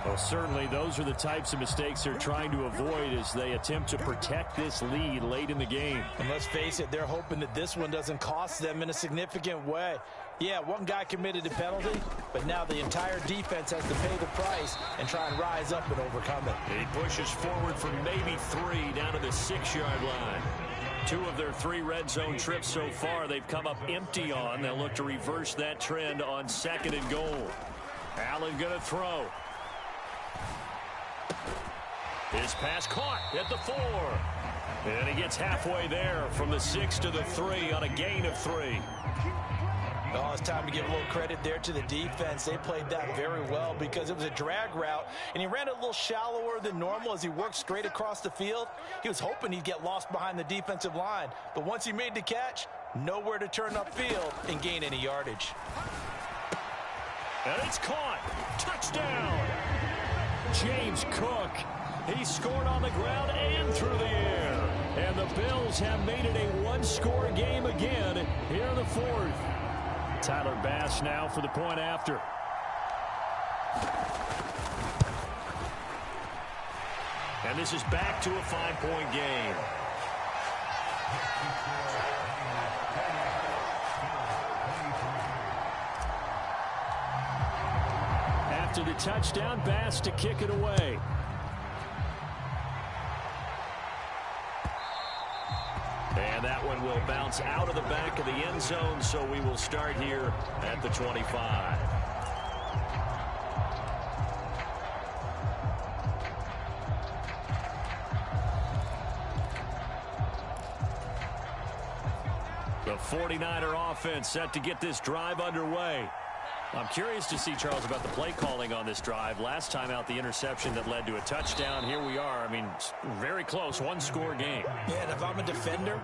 Well, certainly those are the types of mistakes they're trying to avoid as they attempt to protect this lead late in the game. And let's face it, they're hoping that this one doesn't cost them in a significant way. Yeah, one guy committed a penalty, but now the entire defense has to pay the price and try and rise up and overcome it. He pushes forward for maybe 3 down to the 6-yard line. 2 of their 3 red zone trips so far they've come up empty on. They'll look to reverse that trend on 2nd and goal. Allen going to throw. His pass caught at the 4. And he gets halfway there from the 6 to the 3 on a gain of 3. Oh, it's time to give a little credit there to the defense. They played that very well because it was a drag route, and he ran it a little shallower than normal as he worked straight across the field. He was hoping he'd get lost behind the defensive line, but once he made the catch, nowhere to turn upfield and gain any yardage. And it's caught. Touchdown. James Cook. He scored on the ground and through the air. And the Bills have made it a 1-score game again here in the 4th. Tyler Bass now for the point after. And this is back to a 5-point game. After the touchdown, Bass to kick it away. And that one will bounce out of the back of the end zone, so we will start here at the 25. The 49er offense set to get this drive underway. I'm curious to see, Charles, about the play calling on this drive. Last time out, the interception that led to a touchdown. Here we are. I mean, very close, 1-score game. Yeah, and if I'm a defender,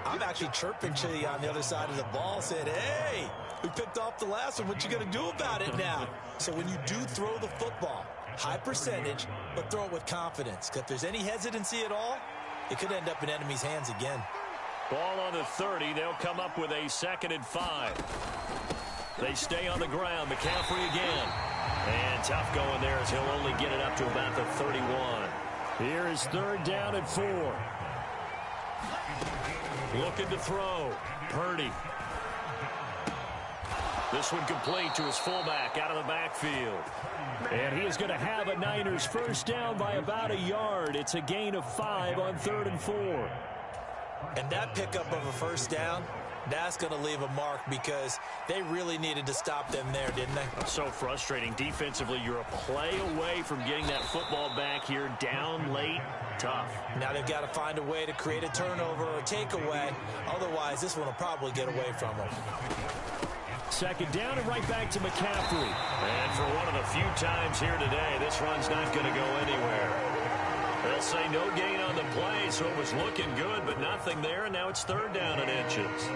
I'm actually chirping to you on the other side of the ball, saying, hey, we picked off the last one. What you going to do about it now? So when you do throw the football, high percentage, but throw it with confidence. Because if there's any hesitancy at all, it could end up in enemy's hands again. Ball on the 30. They'll come up with a 2nd and 5. They stay on the ground. McCaffrey again. And tough going there as he'll only get it up to about the 31. Here is 3rd down and 4. Looking to throw. Purdy. This one complete to his fullback out of the backfield. And he is going to have a Niners first down by about a yard. It's a gain of 5 on 3rd and 4. And that pickup of a first down, that's going to leave a mark because they really needed to stop them there, didn't they? So frustrating. Defensively, you're a play away from getting that football back here down late. Tough. Now they've got to find a way to create a turnover or a takeaway. Otherwise, this one will probably get away from them. 2nd down and right back to McCaffrey. And for one of the few times here today, this run's not going to go anywhere. They'll say no gain on the play, so it was looking good, but nothing there, and now it's 3rd down and inches.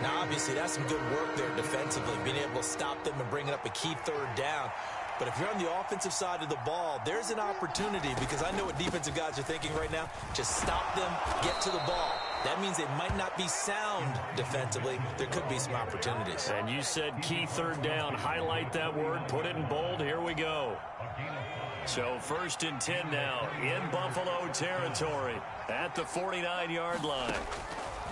Now, obviously, that's some good work there defensively, being able to stop them and bringing up a key 3rd down. But if you're on the offensive side of the ball, there's an opportunity because I know what defensive guys are thinking right now. Just stop them, get to the ball. That means they might not be sound defensively. There could be some opportunities. And you said key 3rd down. Highlight that word, put it in bold. Here we go. So 1st and 10 now in Buffalo territory at the 49-yard line.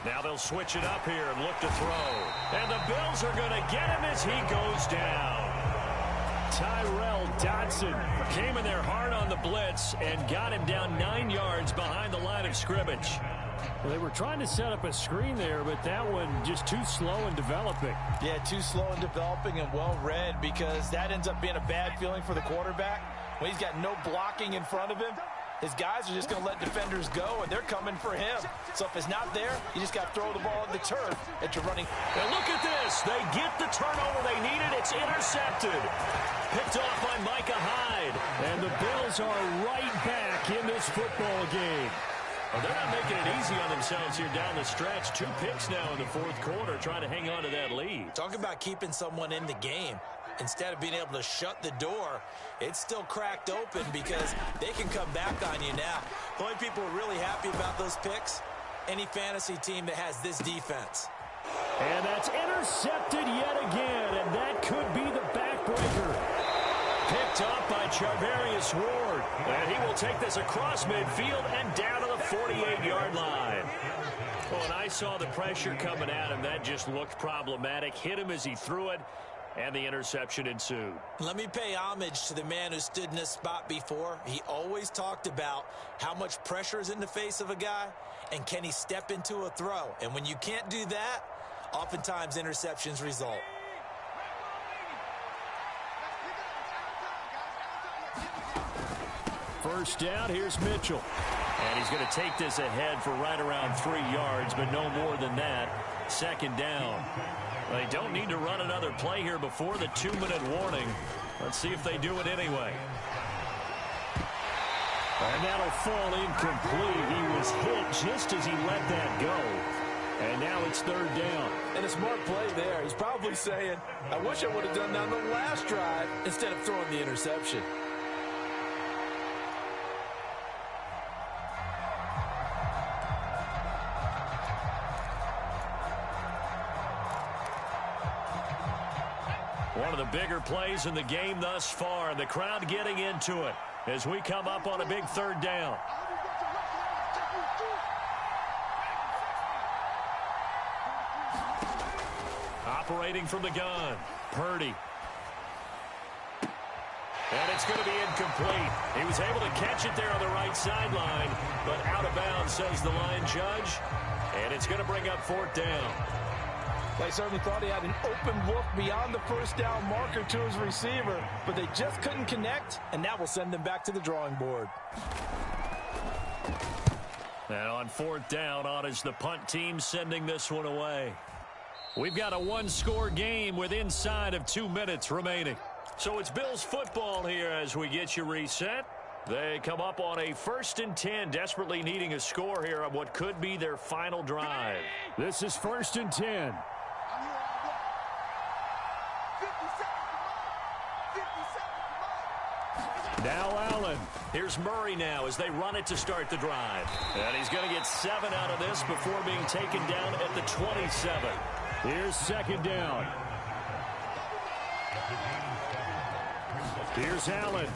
Now they'll switch it up here and look to throw. And the Bills are going to get him as he goes down. Tyrell Dodson came in there hard on the blitz and got him down 9 yards behind the line of scrimmage. Well, they were trying to set up a screen there, but that one just too slow in developing. Yeah, too slow in developing and well read because that ends up being a bad feeling for the quarterback. When he's got no blocking in front of him, his guys are just going to let defenders go, and they're coming for him. So if it's not there, you just got to throw the ball at the turf that you're running. And look at this. They get the turnover they needed. It's intercepted. Picked off by Micah Hyde. And the Bills are right back in this football game. Well, they're not making it easy on themselves here down the stretch. 2 picks now in the 4th quarter, trying to hang on to that lead. Talk about keeping someone in the game. Instead of being able to shut the door, it's still cracked open because they can come back on you now. The only people who are really happy about those picks, any fantasy team that has this defense. And that's intercepted yet again, and that could be the backbreaker. Picked up by Charvarius Ward. And he will take this across midfield and down to the 48-yard line. Well, when I saw the pressure coming at him, that just looked problematic. Hit him as he threw it, and the interception ensued. Let me pay homage to the man who stood in this spot before. He always talked about how much pressure is in the face of a guy, and can he step into a throw. And when you can't do that, oftentimes interceptions result. First down, here's Mitchell. And he's going to take this ahead for right around 3 yards, but no more than that. Second down. They don't need to run another play here before the 2-minute warning. Let's see if they do it anyway. And that'll fall incomplete. He was hit just as he let that go. And now it's third down. And a smart play there. He's probably saying, I wish I would have done that on the last drive instead of throwing the interception. One of the bigger plays in the game thus far. The crowd getting into it as we come up on a big third down. Operating from the gun, Purdy. And it's going to be incomplete. He was able to catch it there on the right sideline, but out of bounds, says the line judge. And it's going to bring up fourth down. They certainly thought he had an open look beyond the first down marker to his receiver, but they just couldn't connect, and that will send them back to the drawing board. And on fourth down, on is the punt team sending this one away. We've got a one-score game with inside of 2 minutes remaining. So it's Bills football here as we get you reset. They come up on a 1st and 10, desperately needing a score here on what could be their final drive. This is 1st and 10. Now Allen. Here's Murray now as they run it to start the drive. And he's going to get 7 out of this before being taken down at the 27. Here's second down. Here's Allen.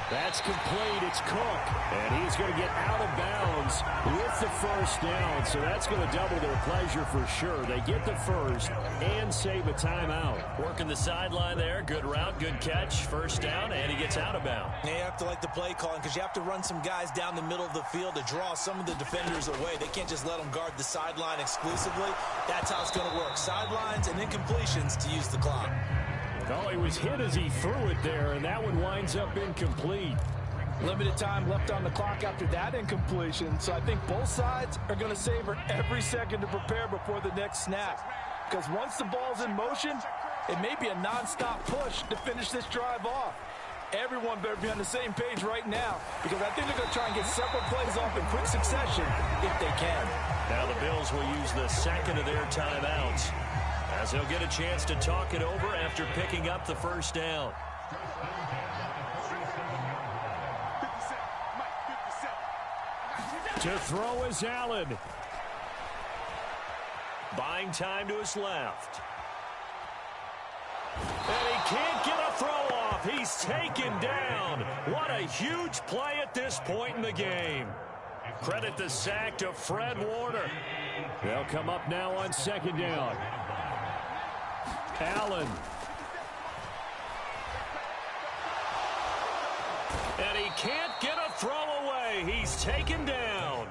That's complete. It's Cook. And he's going to get out of bounds with the first down. So that's going to double their pleasure for sure. They get the first and save a timeout. Working the sideline there. Good route, good catch. First down, and he gets out of bounds. You have to like the play calling because you have to run some guys down the middle of the field to draw some of the defenders away. They can't just let them guard the sideline exclusively. That's how it's going to work. Sidelines and incompletions to use the clock. Oh, he was hit as he threw it there, and that one winds up incomplete. Limited time left on the clock after that incompletion, so I think both sides are going to savor every second to prepare before the next snap. Because once the ball's in motion, it may be a nonstop push to finish this drive off. Everyone better be on the same page right now, because I think they're going to try and get several plays off in quick succession if they can. Now the Bills will use the second of their timeouts, as they'll get a chance to talk it over after picking up the first down. To throw is Allen. Buying time to his left. And he can't get a throw off. He's taken down. What a huge play at this point in the game. Credit the sack to Fred Warner. They'll come up now on second down. Allen. And he can't get a throw away. He's taken down.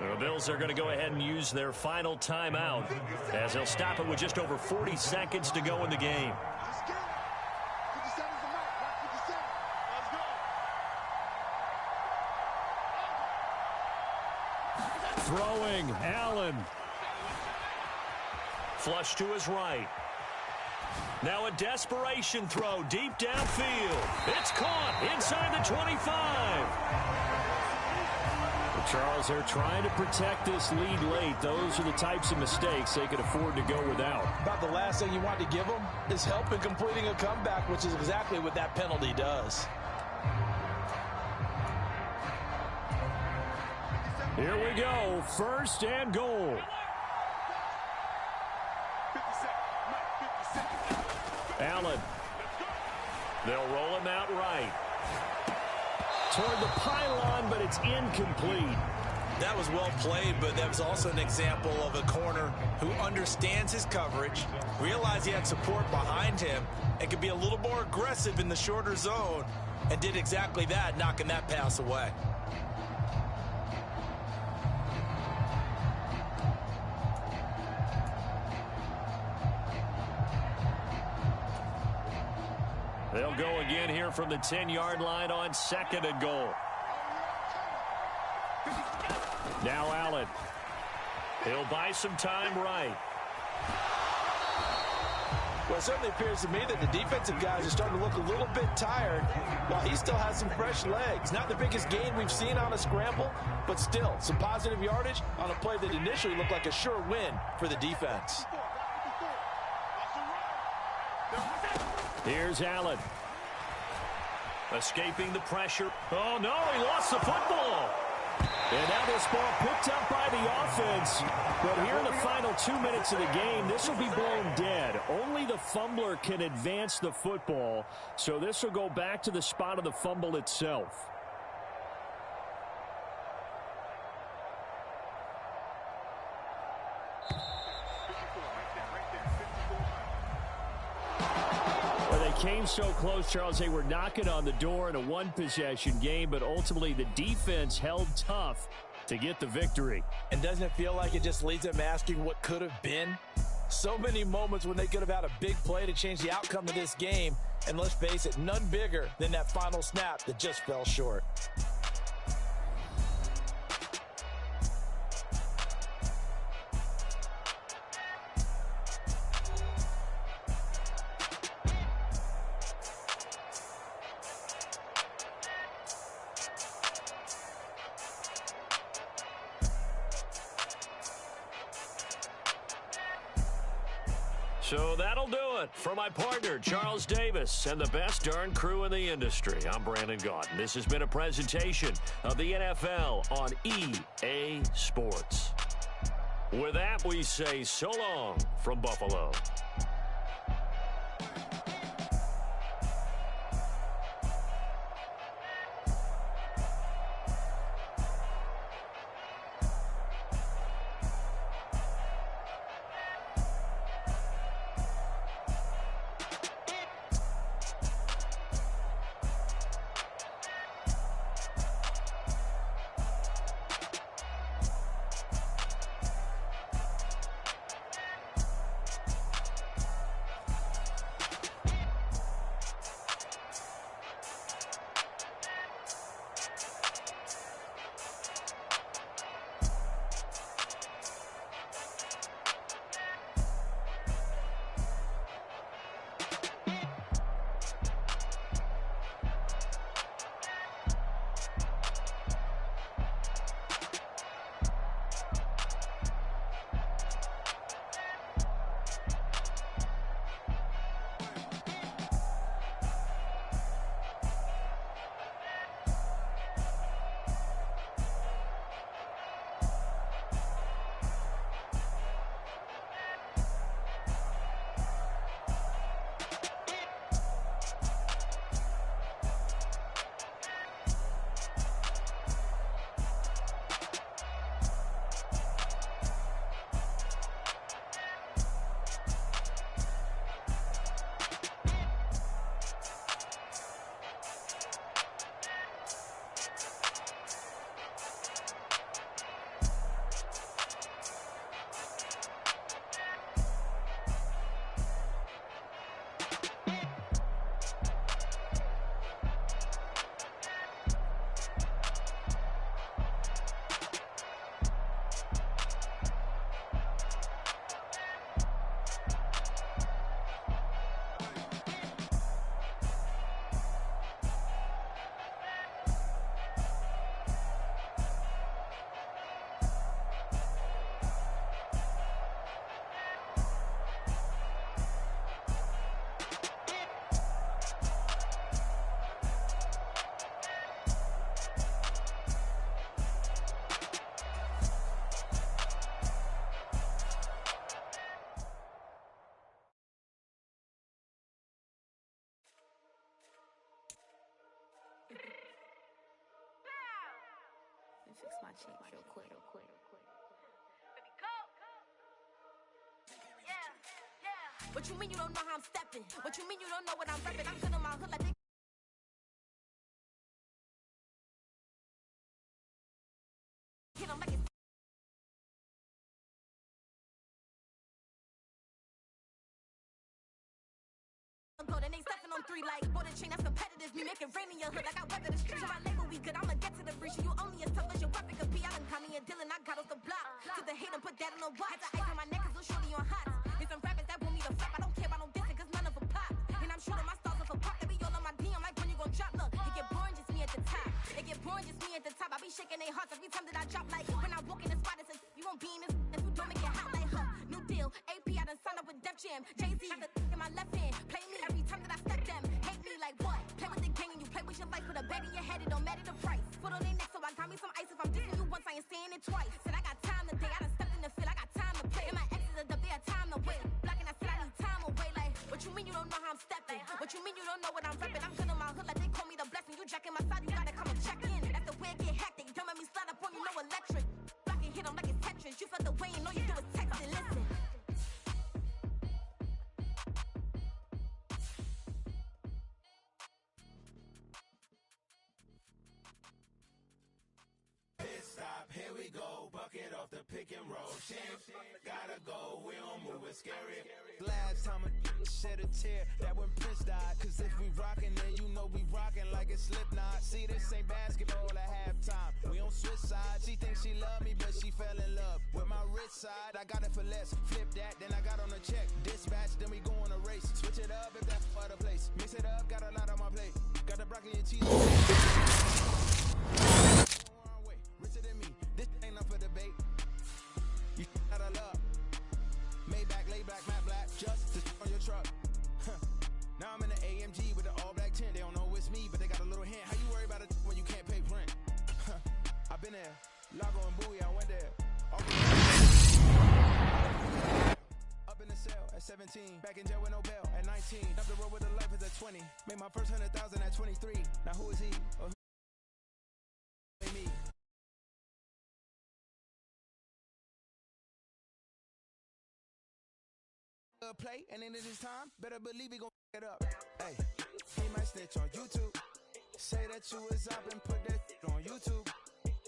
The Bills are going to go ahead and use their final timeout as they'll stop it with just over 40 seconds to go in the game. Throwing, Allen. Flush to his right. Now a desperation throw deep downfield. It's caught inside the 25. Well, Charles, they're trying to protect this lead late. Those are the types of mistakes they could afford to go without. About the last thing you want to give them is help in completing a comeback, which is exactly what that penalty does. Here we go. First and goal. Allen. They'll roll him out right. Toward the pylon, but it's incomplete. That was well played, but that was also an example of a corner who understands his coverage, realized he had support behind him, and could be a little more aggressive in the shorter zone, and did exactly that, knocking that pass away. They'll go again here from the 10-yard line on 2nd and goal. Now Allen. He'll buy some time right. Well, it certainly appears to me that the defensive guys are starting to look a little bit tired while he still has some fresh legs. Not the biggest gain we've seen on a scramble, but still some positive yardage on a play that initially looked like a sure win for the defense. Here's Allen. Escaping the pressure. Oh, no, he lost the football. And now this ball picked up by the offense. But here in the final 2 minutes of the game, this will be blown dead. Only the fumbler can advance the football. So this will go back to the spot of the fumble itself. Came so close, Charles. They were knocking on the door in a one-possession game, but ultimately the defense held tough to get the victory. And doesn't it feel like it just leaves them asking what could have been? So many moments when they could have had a big play to change the outcome of this game, and let's face it, none bigger than that final snap that just fell short. So that'll do it for my partner, Charles Davis, and the best darn crew in the industry. I'm Brandon Gaudin. This has been a presentation of the NFL on EA Sports. With that, we say so long from Buffalo. change real quick. What you mean you don't know how I'm stepping? What you mean you don't know what I'm repping? I'm good on my hood like they hit 'em like it's go, then they stepping on 3 like bought a chain that's competitive. Me make it rain in your hood like I weather the streets. So my label we good, I'ma get to the breach. You only as tough as your weapon could be. I done caught me a Dylan, I got off the block. To the hate and put that on the watch. The ice on my neck is little shorty on hot. There's some rappers that want me to flop. I don't care about no dissing cause none of them pop. And I'm shooting my stars off a pop. They be all on my DM like when you gon' drop. Look, it get boring just me at the top. It get boring just me at the top. I be shaking their hearts every time that I drop. Like when I walk in the spot, it says you won't be in this. If you don't make it hot like huh. New deal, AP, I done signed up with Def Jam. Jay-Z got the in my left hand. Play me every time that I step them. Hate me like what? Play with the gang and you play with your life. Put a bag in your head, it don't matter the price. Foot on their neck, so I got me some ice. If I'm dissing you once, I ain't saying it twice. Said I got time today, I done stepped in the field, I got time to play. And my exes are up there, time to wait. Blocking, I said I need time away. Like, what you mean you don't know how I'm stepping? What you mean you don't know what I'm repping? I'm good on my hood like they call me the blessing. You jacking my side, you gotta come and check in. That's the way it get hectic. Don't make me slide up on you, no electric. Blocking, hit 'em like it's Tetris. You felt the way and all you do is text and listen. Stop, here we go, bucket off the pick and roll. Shit, gotta go, we don't move, it's scary. Last time I shed a tear, that when Prince died. Cause if we rockin', then you know we rockin' like it's Slipknot. See, this ain't basketball at halftime. We don't switch sides. She thinks she love me, but she fell in love with my wrist side. I got it for less. Flip that, then I got on a check. Dispatch, then we go on a race. Switch it up if that's for the place. Mix it up, got a lot on my plate. Got the broccoli and cheese. Richer than me, this ain't up for debate. You out of luck. Maybach, lay back, matte black, just to on your truck. Now I'm in the AMG with the all black tint. They don't know it's me, but they got a little hint. How you worry about it when you can't pay rent? I've been there, Lago and Bowie, I went there. Up in the cell at 17, back in jail with no bail at 19. Up the road with the life is at 20. Made my first 100,000 at 23. Now who is he? Or who is me? Play, and then it is time. Better believe we gon' it up. Hey, he might snitch on YouTube. Say that you was up and put that on YouTube.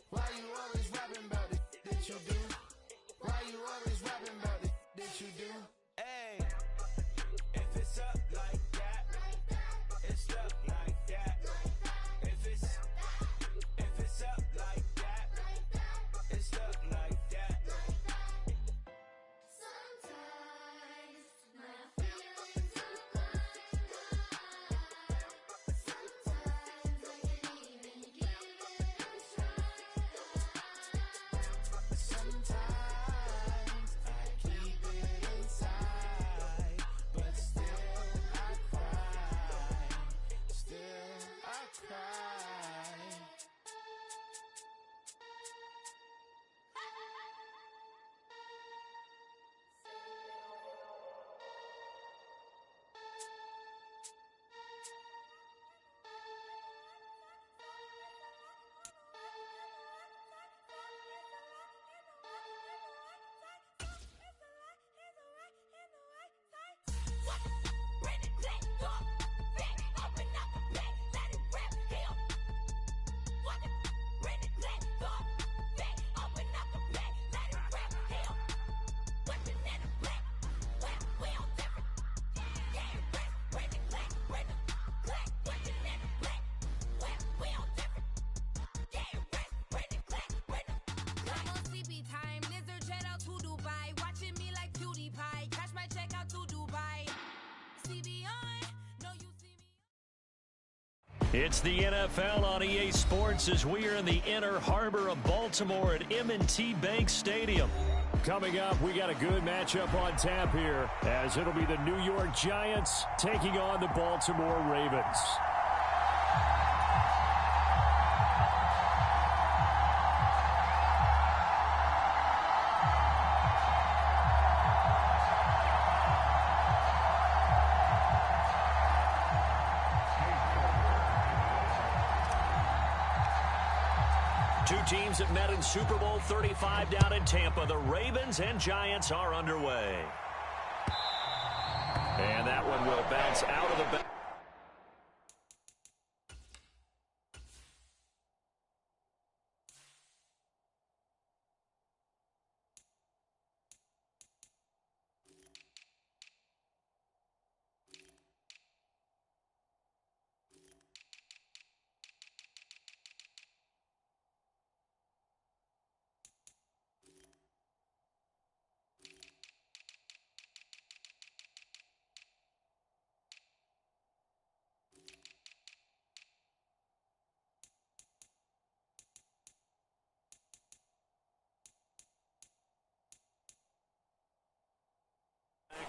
Why you always rapping about it that you do? Why you always rapping about it that you do? Hey, if it's up like that, it's up like that. If it's up like that, it's up like that. It's the NFL on EA Sports as we are in the inner harbor of Baltimore at M&T Bank Stadium. Coming up, we got a good matchup on tap here as it'll be the New York Giants taking on the Baltimore Ravens. Two teams that met in Super Bowl 35 down in Tampa. The Ravens and Giants are underway. And that one will bounce out of the back.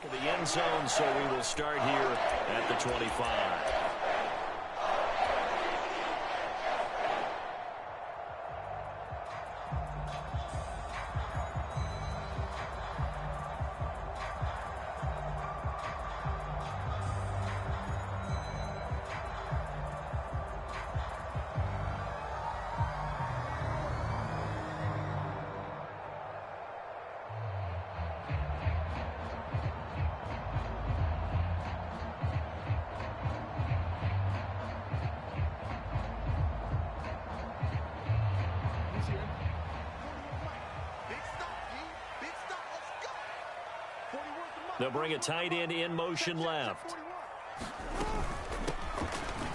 Of the end zone, so we will start here at the 25. They'll bring a tight end in motion left.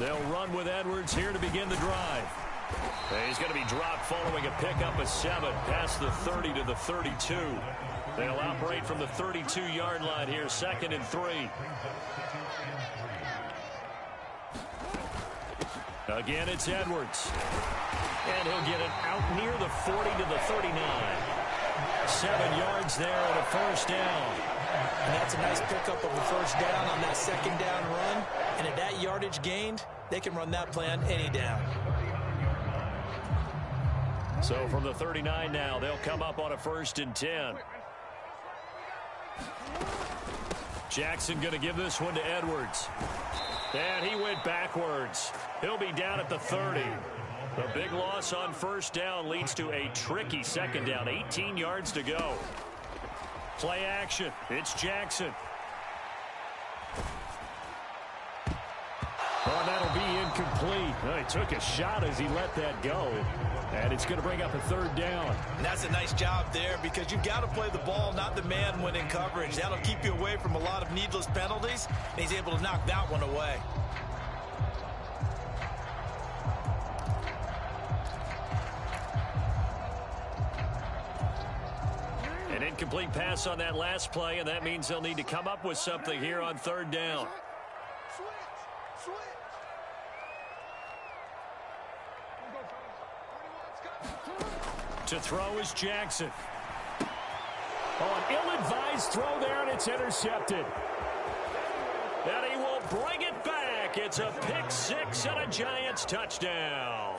They'll run with Edwards here to begin the drive. He's going to be dropped following a pickup of 7 past the 30 to the 32. They'll operate from the 32-yard line here, 2nd and 3. Again, it's Edwards. And he'll get it out near the 40 to the 39. 7 yards there and a first down. And that's a nice pickup of a first down on that 2nd down run. And at that yardage gained, they can run that play on any down. So from the 39 now, they'll come up on a 1st and 10. Jackson going to give this one to Edwards. And he went backwards. He'll be down at the 30. The big loss on 1st down leads to a tricky 2nd down. 18 yards to go. Play action. It's Jackson. Oh, that'll be incomplete. Oh, he took a shot as he let that go. And it's going to bring up a 3rd down. And that's a nice job there because you've got to play the ball, not the man when in coverage. That'll keep you away from a lot of needless penalties. And he's able to knock that one away. An incomplete pass on that last play, and that means they'll need to come up with something here on 3rd down. To throw is Jackson. Oh, an ill-advised throw there, and it's intercepted. And he will bring it back. It's a pick 6 and a Giants touchdown.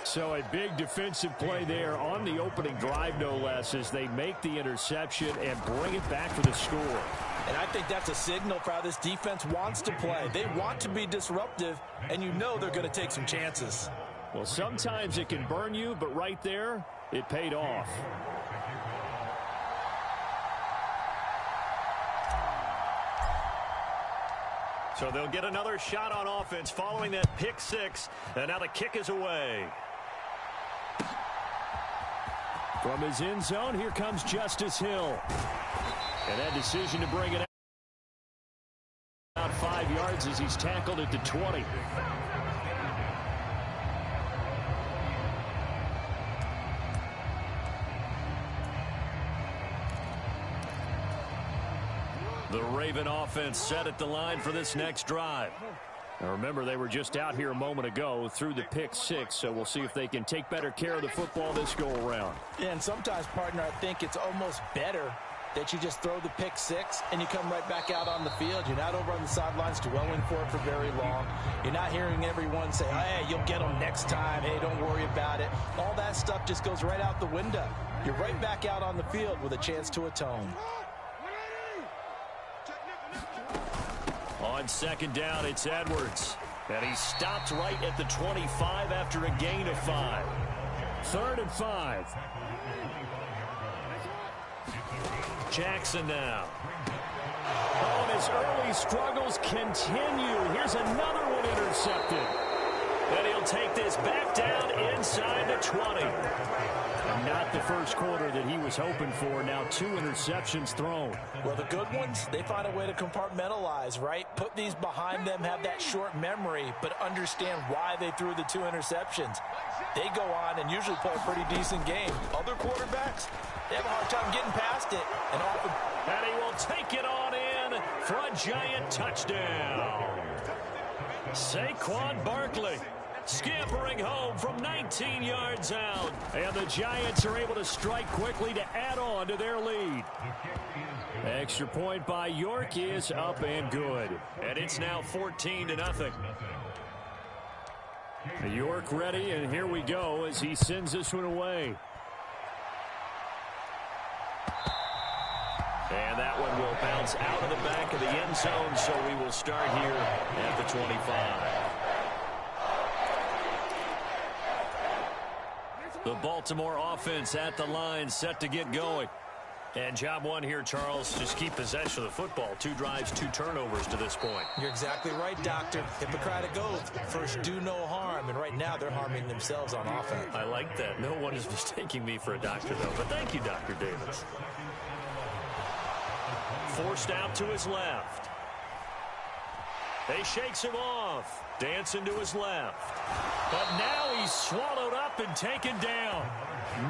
So a big defensive play there on the opening drive, no less, as they make the interception and bring it back for the score. And I think that's a signal for how this defense wants to play. They want to be disruptive, and you know they're going to take some chances. Well, sometimes it can burn you, but right there, it paid off. So they'll get another shot on offense following that pick 6, and now the kick is away. From his end zone, here comes Justice Hill. And that decision to bring it out 5 yards as he's tackled at the 20. The Raven offense set at the line for this next drive. Now remember, they were just out here a moment ago through the pick 6, so we'll see if they can take better care of the football this go-around. Yeah, and sometimes, partner, I think it's almost better that you just throw the pick 6 and you come right back out on the field. You're not over on the sidelines dwelling for it for very long. You're not hearing everyone say, hey, you'll get them next time. Hey, don't worry about it. All that stuff just goes right out the window. You're right back out on the field with a chance to atone. On 2nd down, it's Edwards. And he stopped right at the 25 after a gain of 5. 3rd and 5. Jackson now. Oh, and his early struggles continue. Here's another one intercepted. And he'll take this back down inside the 20. And not the first quarter that he was hoping for. Now 2 interceptions thrown. Well, the good ones, they find a way to compartmentalize, right? Put these behind them, have that short memory, but understand why they threw the 2 interceptions. They go on and usually play a pretty decent game. Other quarterbacks, they have a hard time getting past it. And often, and he will take it on in for a Giant touchdown. Saquon Barkley scampering home from 19 yards out. And the Giants are able to strike quickly to add on to their lead. Extra point by York is up and good. And it's now 14-0. York ready, and here we go as he sends this one away. And that one will bounce out of the back of the end zone, so we will start here at the 25. The Baltimore offense at the line, set to get going. And job one here, Charles, just keep possession of the football. 2 drives, 2 turnovers to this point. You're exactly right, Doctor. Hippocratic oath. First, do no harm. And right now, they're harming themselves on offense. I like that. No one is mistaking me for a doctor, though. But thank you, Dr. Davis. Forced out to his left. They shakes him off. Dancing to his left. But now he's swallowed up and taken down.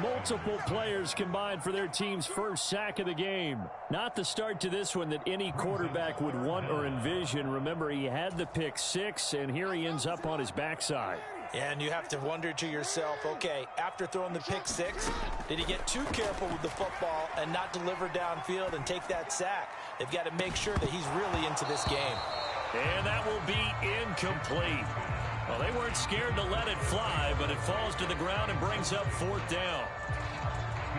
Multiple players combined for their team's first sack of the game. Not the start to this one that any quarterback would want or envision. Remember, he had the pick 6, and here he ends up on his backside. And you have to wonder to yourself, okay, after throwing the pick 6, did he get too careful with the football and not deliver downfield and take that sack? They've got to make sure that he's really into this game. And that will be incomplete. Well, they weren't scared to let it fly, but it falls to the ground and brings up 4th down.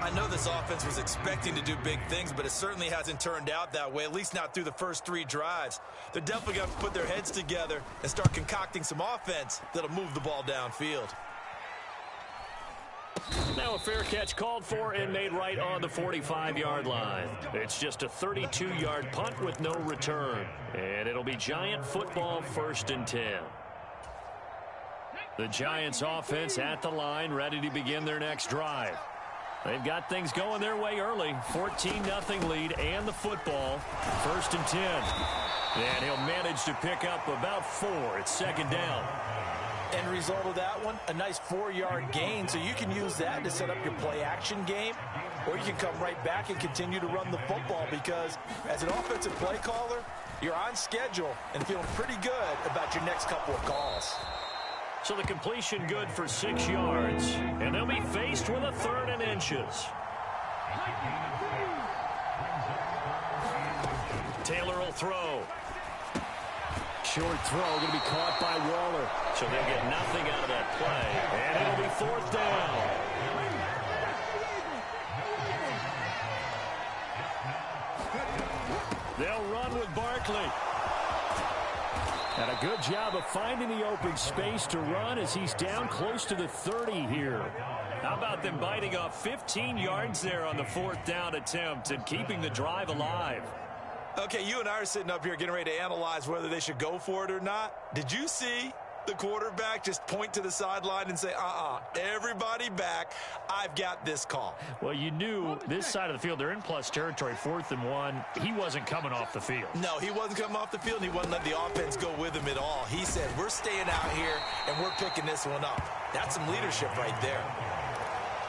I know this offense was expecting to do big things, but it certainly hasn't turned out that way, at least not through the first 3 drives. They're definitely going to put their heads together and start concocting some offense that'll move the ball downfield. Now a fair catch called for and made right on the 45-yard line. It's just a 32-yard punt with no return. And it'll be Giant football, 1st and 10. The Giants offense at the line, ready to begin their next drive. They've got things going their way early. 14-0 lead and the football. 1st and 10. And he'll manage to pick up about 4. It's 2nd down. End result of that one, a nice 4-yard gain. So you can use that to set up your play-action game, or you can come right back and continue to run the football because as an offensive play caller, you're on schedule and feeling pretty good about your next couple of calls. So the completion good for 6 yards, and they'll be faced with a 3rd and inches. Taylor will throw. Short throw going to be caught by Waller. So they'll get nothing out of that play. And it'll be 4th down. They'll run with Barkley. And a good job of finding the open space to run as he's down close to the 30 here. How about them biting off 15 yards there on the 4th down attempt and keeping the drive alive? Okay, you and I are sitting up here getting ready to analyze whether they should go for it or not. Did you see the quarterback just point to the sideline and say, everybody back, I've got this call? Well, you knew this side of the field, they're in plus territory, 4th and 1. He wasn't coming off the field. No, he wasn't coming off the field, and he wasn't letting the offense go with him at all. He said, we're staying out here, and we're picking this one up. That's some leadership right there.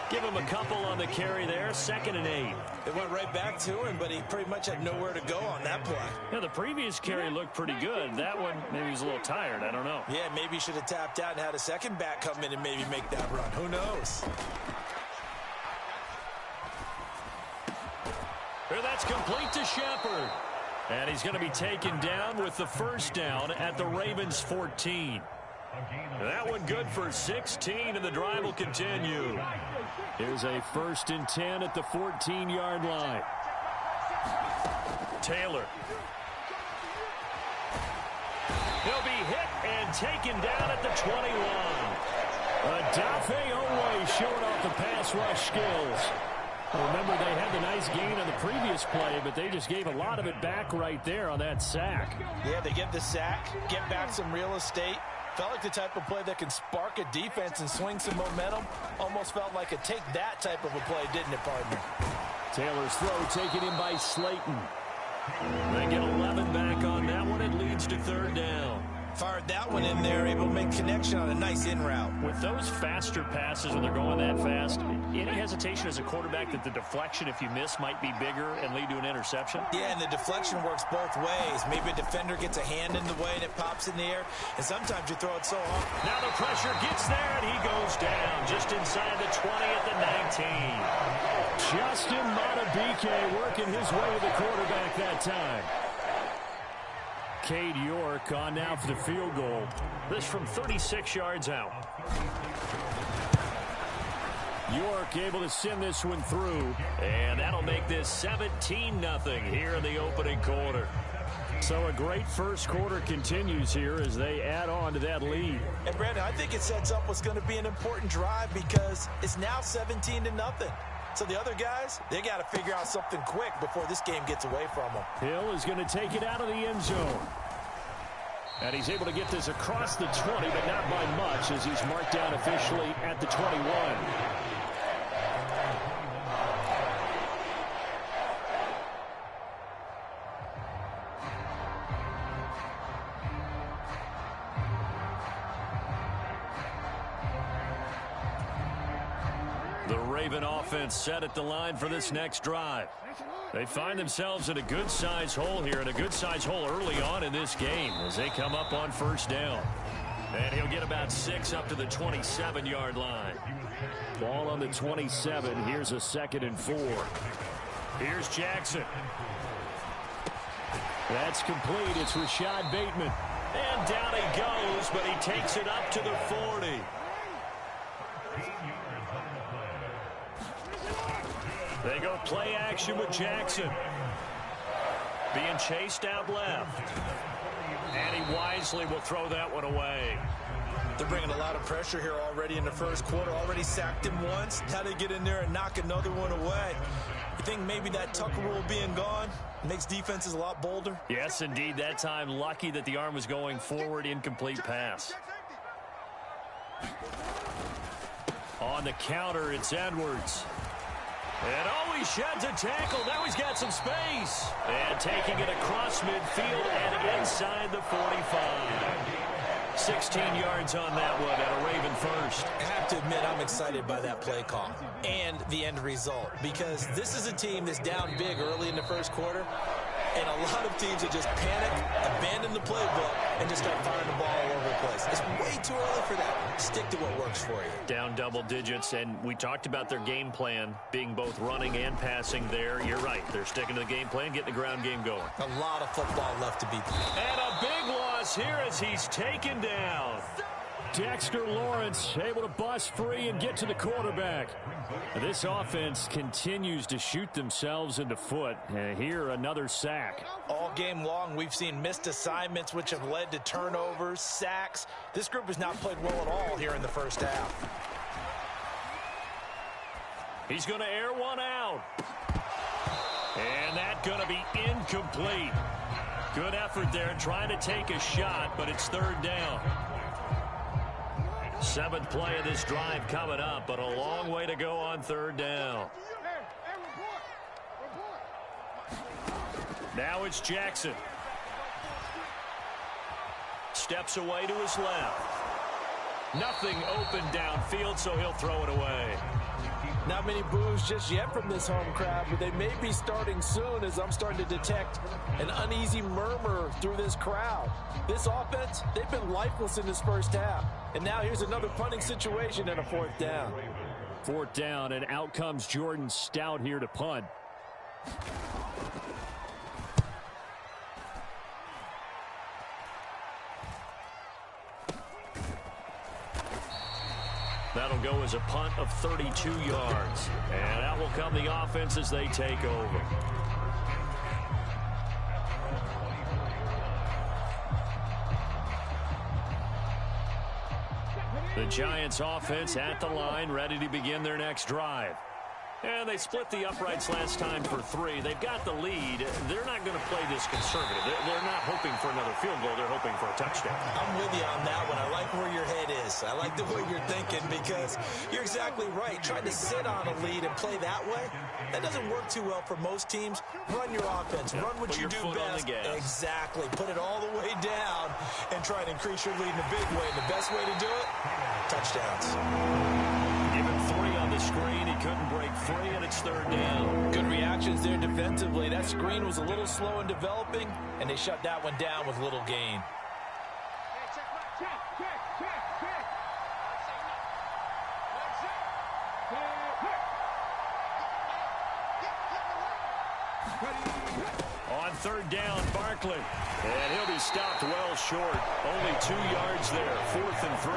Give him a couple on the carry there, 2nd and 8. It went right back to him, but he pretty much had nowhere to go on that play. Yeah, the previous carry looked pretty good. That one, maybe he was a little tired. I don't know. Yeah, maybe he should have tapped out and had a second back come in and maybe make that run. Who knows? That's complete to Shepard. And he's going to be taken down with the 1st down at the Ravens 14. That one good for 16, and the drive will continue. Here's a 1st and 10 at the 14-yard line. Taylor. He'll be hit and taken down at the 21. Adafe Owe showing off the pass rush skills. Remember, they had the nice gain on the previous play, but they just gave a lot of it back right there on that sack. Yeah, they get the sack, get back some real estate. Felt like the type of play that can spark a defense and swing some momentum. Almost felt like a take-that type of a play, didn't it, partner? Taylor's throw taken in by Slayton. They get 11 back on that one. It leads to third down. Fired that one in there, able to make connection on a nice in route. With those faster passes when they're going that fast, any hesitation as a quarterback that the deflection, if you miss, might be bigger and lead to an interception? Yeah, and the deflection works both ways. Maybe a defender gets a hand in the way and it pops in the air, and sometimes you throw it so hard. Now the pressure gets there, and he goes down just inside the 20 at the 19. Justin Madubuike working his way to the quarterback that time. Cade York on now for the field goal. This from 36 yards out. York able to send this one through, and that'll make this 17-0 here in the opening quarter. So a great first quarter continues here as they add on to that lead. And Brandon, I think it sets up what's going to be an important drive because it's now 17-0. So the other guys, they got to figure out something quick before this game gets away from them. Hill is going to take it out of the end zone. And he's able to get this across the 20, but not by much as he's marked down officially at the 21. The Raven offense set at the line for this next drive. They find themselves in a good-sized hole here, and a good-sized hole early on in this game as they come up on first down. And he'll get about 6 up to the 27-yard line. Ball on the 27. Here's a 2nd and 4. Here's Jackson. That's complete. It's Rashad Bateman. And down he goes, but he takes it up to the 40. They go play action with Jackson. Being chased out left. And he wisely will throw that one away. They're bringing a lot of pressure here already in the first quarter. Already sacked him once. Now they get in there and knock another one away. You think maybe that Tucker rule being gone makes defenses a lot bolder? Yes, indeed. That time, lucky that the arm was going forward. Incomplete pass. On the counter, it's Edwards. And he sheds a tackle. Now he's got some space. And taking it across midfield and inside the 45. 16 yards on that one and a Raven first. I have to admit, I'm excited by that play call and the end result because this is a team that's down big early in the first quarter, and a lot of teams that just panic, abandon the playbook, and just start firing the ball all over the place. It's way too early for that. Stick to what works for you. Down double digits, and we talked about their game plan being both running and passing there. You're right. They're sticking to the game plan, getting the ground game going. A lot of football left to be played. And a big loss here as he's taken down. Dexter Lawrence able to bust free and get to the quarterback. This offense continues to shoot themselves in the foot. Here, another sack. All game long, we've seen missed assignments, which have led to turnovers, sacks. This group has not played well at all here in the first half. He's going to air one out. And that's going to be incomplete. Good effort there trying to take a shot, but it's third down. 7th play of this drive coming up, but a long way to go on third down. Now it's Jackson. Steps away to his left. Nothing open downfield, so he'll throw it away. Not many boos just yet from this home crowd, but they may be starting soon as I'm starting to detect an uneasy murmur through this crowd. This offense, they've been lifeless in this first half. And now here's another punting situation and a 4th down. 4th down, and out comes Jordan Stout here to punt. That'll go as a punt of 32 yards. And out will come the offense as they take over. The Giants offense at the line, ready to begin their next drive. And they split the uprights last time for 3. They've got the lead. They're not going to play this conservative. They're not hoping for another field goal. They're hoping for a touchdown. I'm with you on that one. I like where your head is. I like the way you're thinking because you're exactly right. Trying to sit on a lead and play that way, that doesn't work too well for most teams. Run your offense. Run what you do best. Exactly. Put it all the way down and try and increase your lead in a big way. And the best way to do it, touchdowns. Give him 3 on the screen. He couldn't break free, and it's 3rd down. Good reactions there defensively. That screen was a little slow in developing, and they shut that one down with little gain. On 3rd down, Barkley. And he'll be stopped well short. Only 2 yards there. 4th and 3.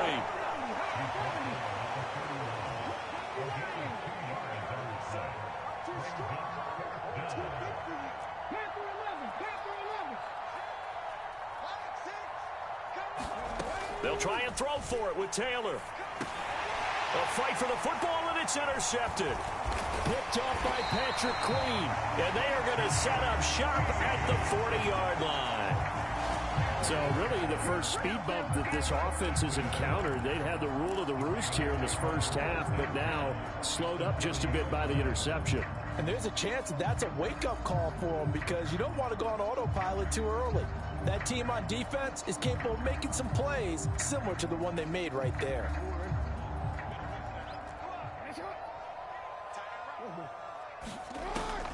They'll try and throw for it with Taylor. A fight for the football, and it's intercepted. Picked off by Patrick Queen. And they are going to set up shop at the 40-yard line. So really the first speed bump that this offense has encountered, they'd had the rule of the roost here in this first half, but now slowed up just a bit by the interception. And there's a chance that that's a wake-up call for them because you don't want to go on autopilot too early. That team on defense is capable of making some plays similar to the one they made right there.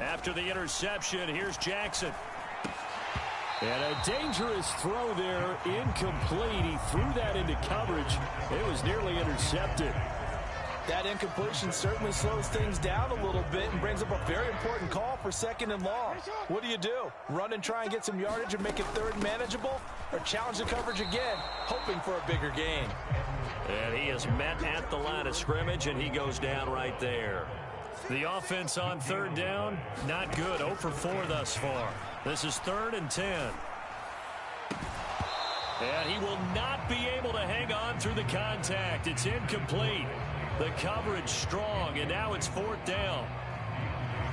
After the interception, here's Jackson. And a dangerous throw there, incomplete. He threw that into coverage. It was nearly intercepted. That incompletion certainly slows things down a little bit and brings up a very important call for 2nd and long. What do? Run and try and get some yardage and make it 3rd manageable? Or challenge the coverage again, hoping for a bigger gain? And he is met at the line of scrimmage, and he goes down right there. The offense on 3rd down, not good. 0 for 4 thus far. This is 3rd and 10. And he will not be able to hang on through the contact. It's incomplete. The coverage strong, and now it's 4th down.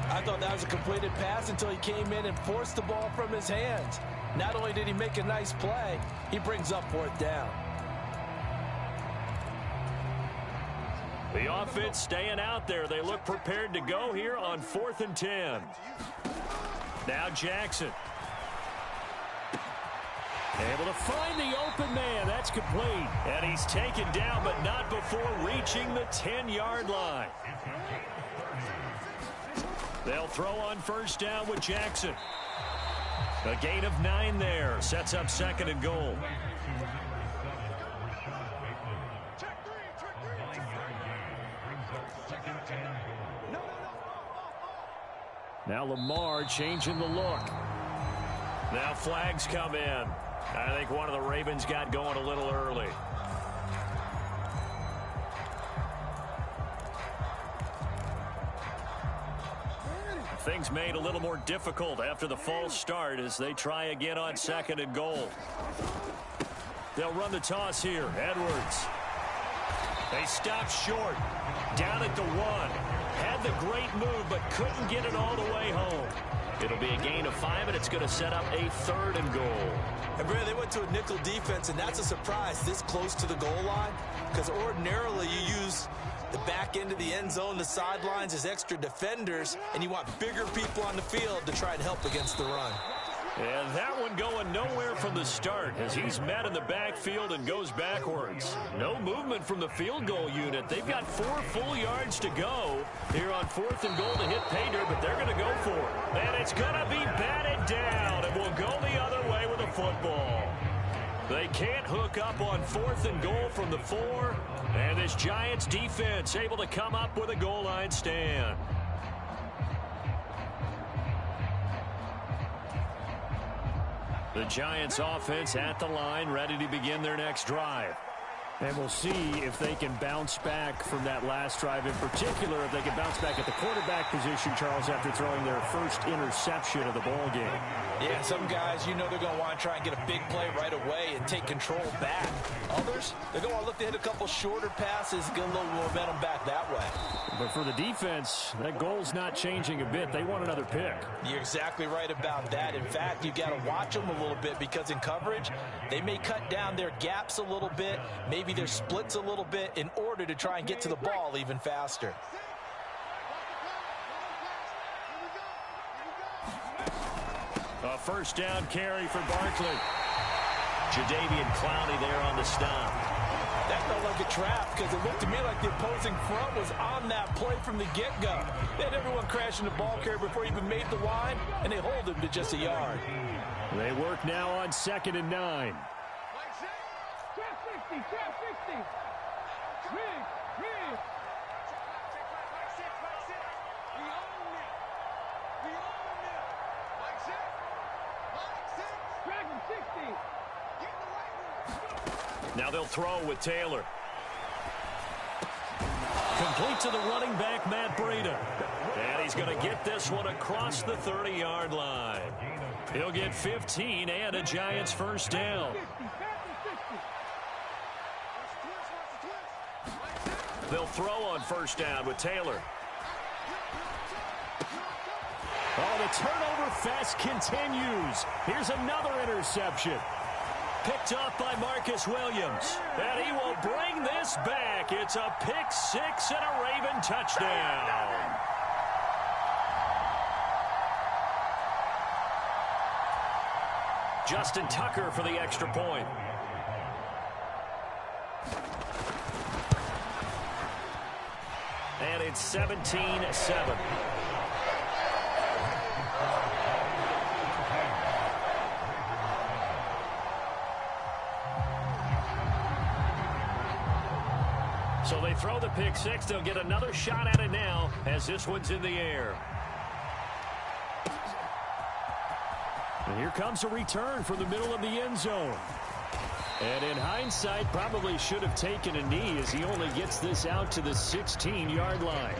I thought that was a completed pass until he came in and forced the ball from his hands. Not only did he make a nice play, he brings up 4th down. The offense staying out there. They look prepared to go here on 4th and 10. Now Jackson. Able to find the open man. That's complete. And he's taken down, but not before reaching the 10-yard line. They'll throw on 1st down with Jackson. A gain of 9 there. Sets up 2nd and goal. Now Lamar changing the look. Now flags come in. I think one of the Ravens got going a little early. Things made a little more difficult after the false start as they try again on 2nd and goal. They'll run the toss here. Edwards. They stop short. Down at the 1. Had the great move, but couldn't get it all the way home. It'll be a gain of 5, and it's going to set up a 3rd and goal. And Brad, they went to a nickel defense, and that's a surprise this close to the goal line, because ordinarily you use the back end of the end zone, the sidelines as extra defenders, and you want bigger people on the field to try and help against the run. And that one going nowhere from the start as he's met in the backfield and goes backwards. No movement from the field goal unit. They've got 4 full yards to go here on 4th and goal to hit pay dirt, but they're going to go for it. And it's going to be batted down, and we'll go the other way with a football. They can't hook up on 4th and goal from the 4, and this Giants defense able to come up with a goal line stand. The Giants offense at the line, ready to begin their next drive. And we'll see if they can bounce back from that last drive, in particular if they can bounce back at the quarterback position, Charles, after throwing their first interception of the ball game. Yeah, some guys, they're going to want to try and get a big play right away and take control back. Others, they're going to look to hit a couple shorter passes, get a little momentum back that way. But for the defense, that goal's not changing a bit. They want another pick. You're exactly right about that. In fact, you've got to watch them a little bit because in coverage, they may cut down their gaps a little bit, maybe their splits a little bit in order to try and get to the ball even faster. A first down carry for Barkley. Jadeveon Clowney there on the stop. That felt like a trap because it looked to me like the opposing front was on that play from the get-go. They had everyone crashing the ball carrier before he even made the line, and they hold him to just a yard. They work now on 2nd and 9. Now they'll throw with Taylor. Complete to the running back, Matt Breida. And he's going to get this one across the 30-yard line. He'll get 15 and a Giants first down. They'll throw on first down with Taylor. Oh, the turnover fest continues. Here's another interception. Picked up by Marcus Williams. And he will bring this back. It's a pick six and a Raven touchdown. Justin Tucker for the extra point. And it's 17-7. So they throw the pick six. They'll get another shot at it now as this one's in the air. And here comes a return from the middle of the end zone. And in hindsight, probably should have taken a knee as he only gets this out to the 16-yard line.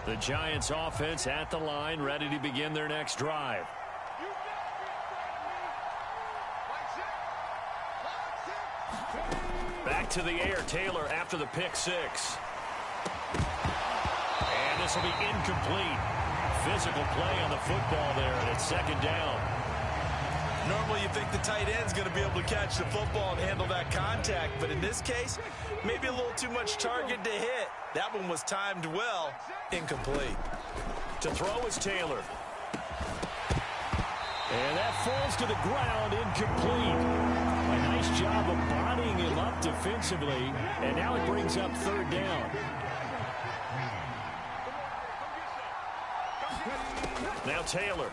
The Giants offense at the line, ready to begin their next drive. Back to the air, Taylor after the pick six. And this will be incomplete. Physical play on the football there, and it's second down. Normally you think the tight end's going to be able to catch the football and handle that contact, but in this case, maybe a little too much target to hit. That one was timed well. Incomplete. To throw is Taylor. And that falls to the ground, incomplete. A nice job of bodying him up defensively, and now it brings up third down. Now Taylor.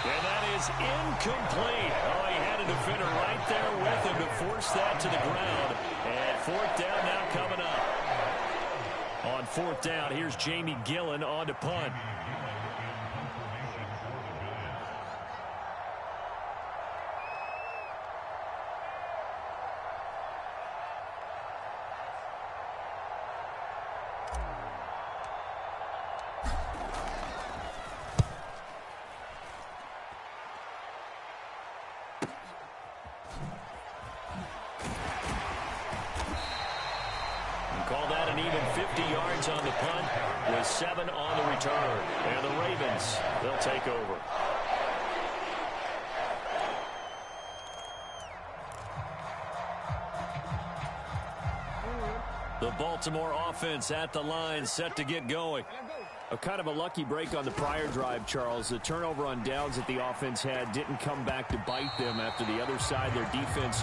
And that is incomplete. Oh, he had a defender right there with him to force that to the ground. And fourth down now coming up. On fourth down, here's Jamie Gillen on to punt. Call that an even 50 yards on the punt with 7 on the return. And the Ravens, they'll take over. The Baltimore offense at the line, set to get going. A kind of a lucky break on the prior drive, Charles. The turnover on downs that the offense had didn't come back to bite them after the other side. Their defense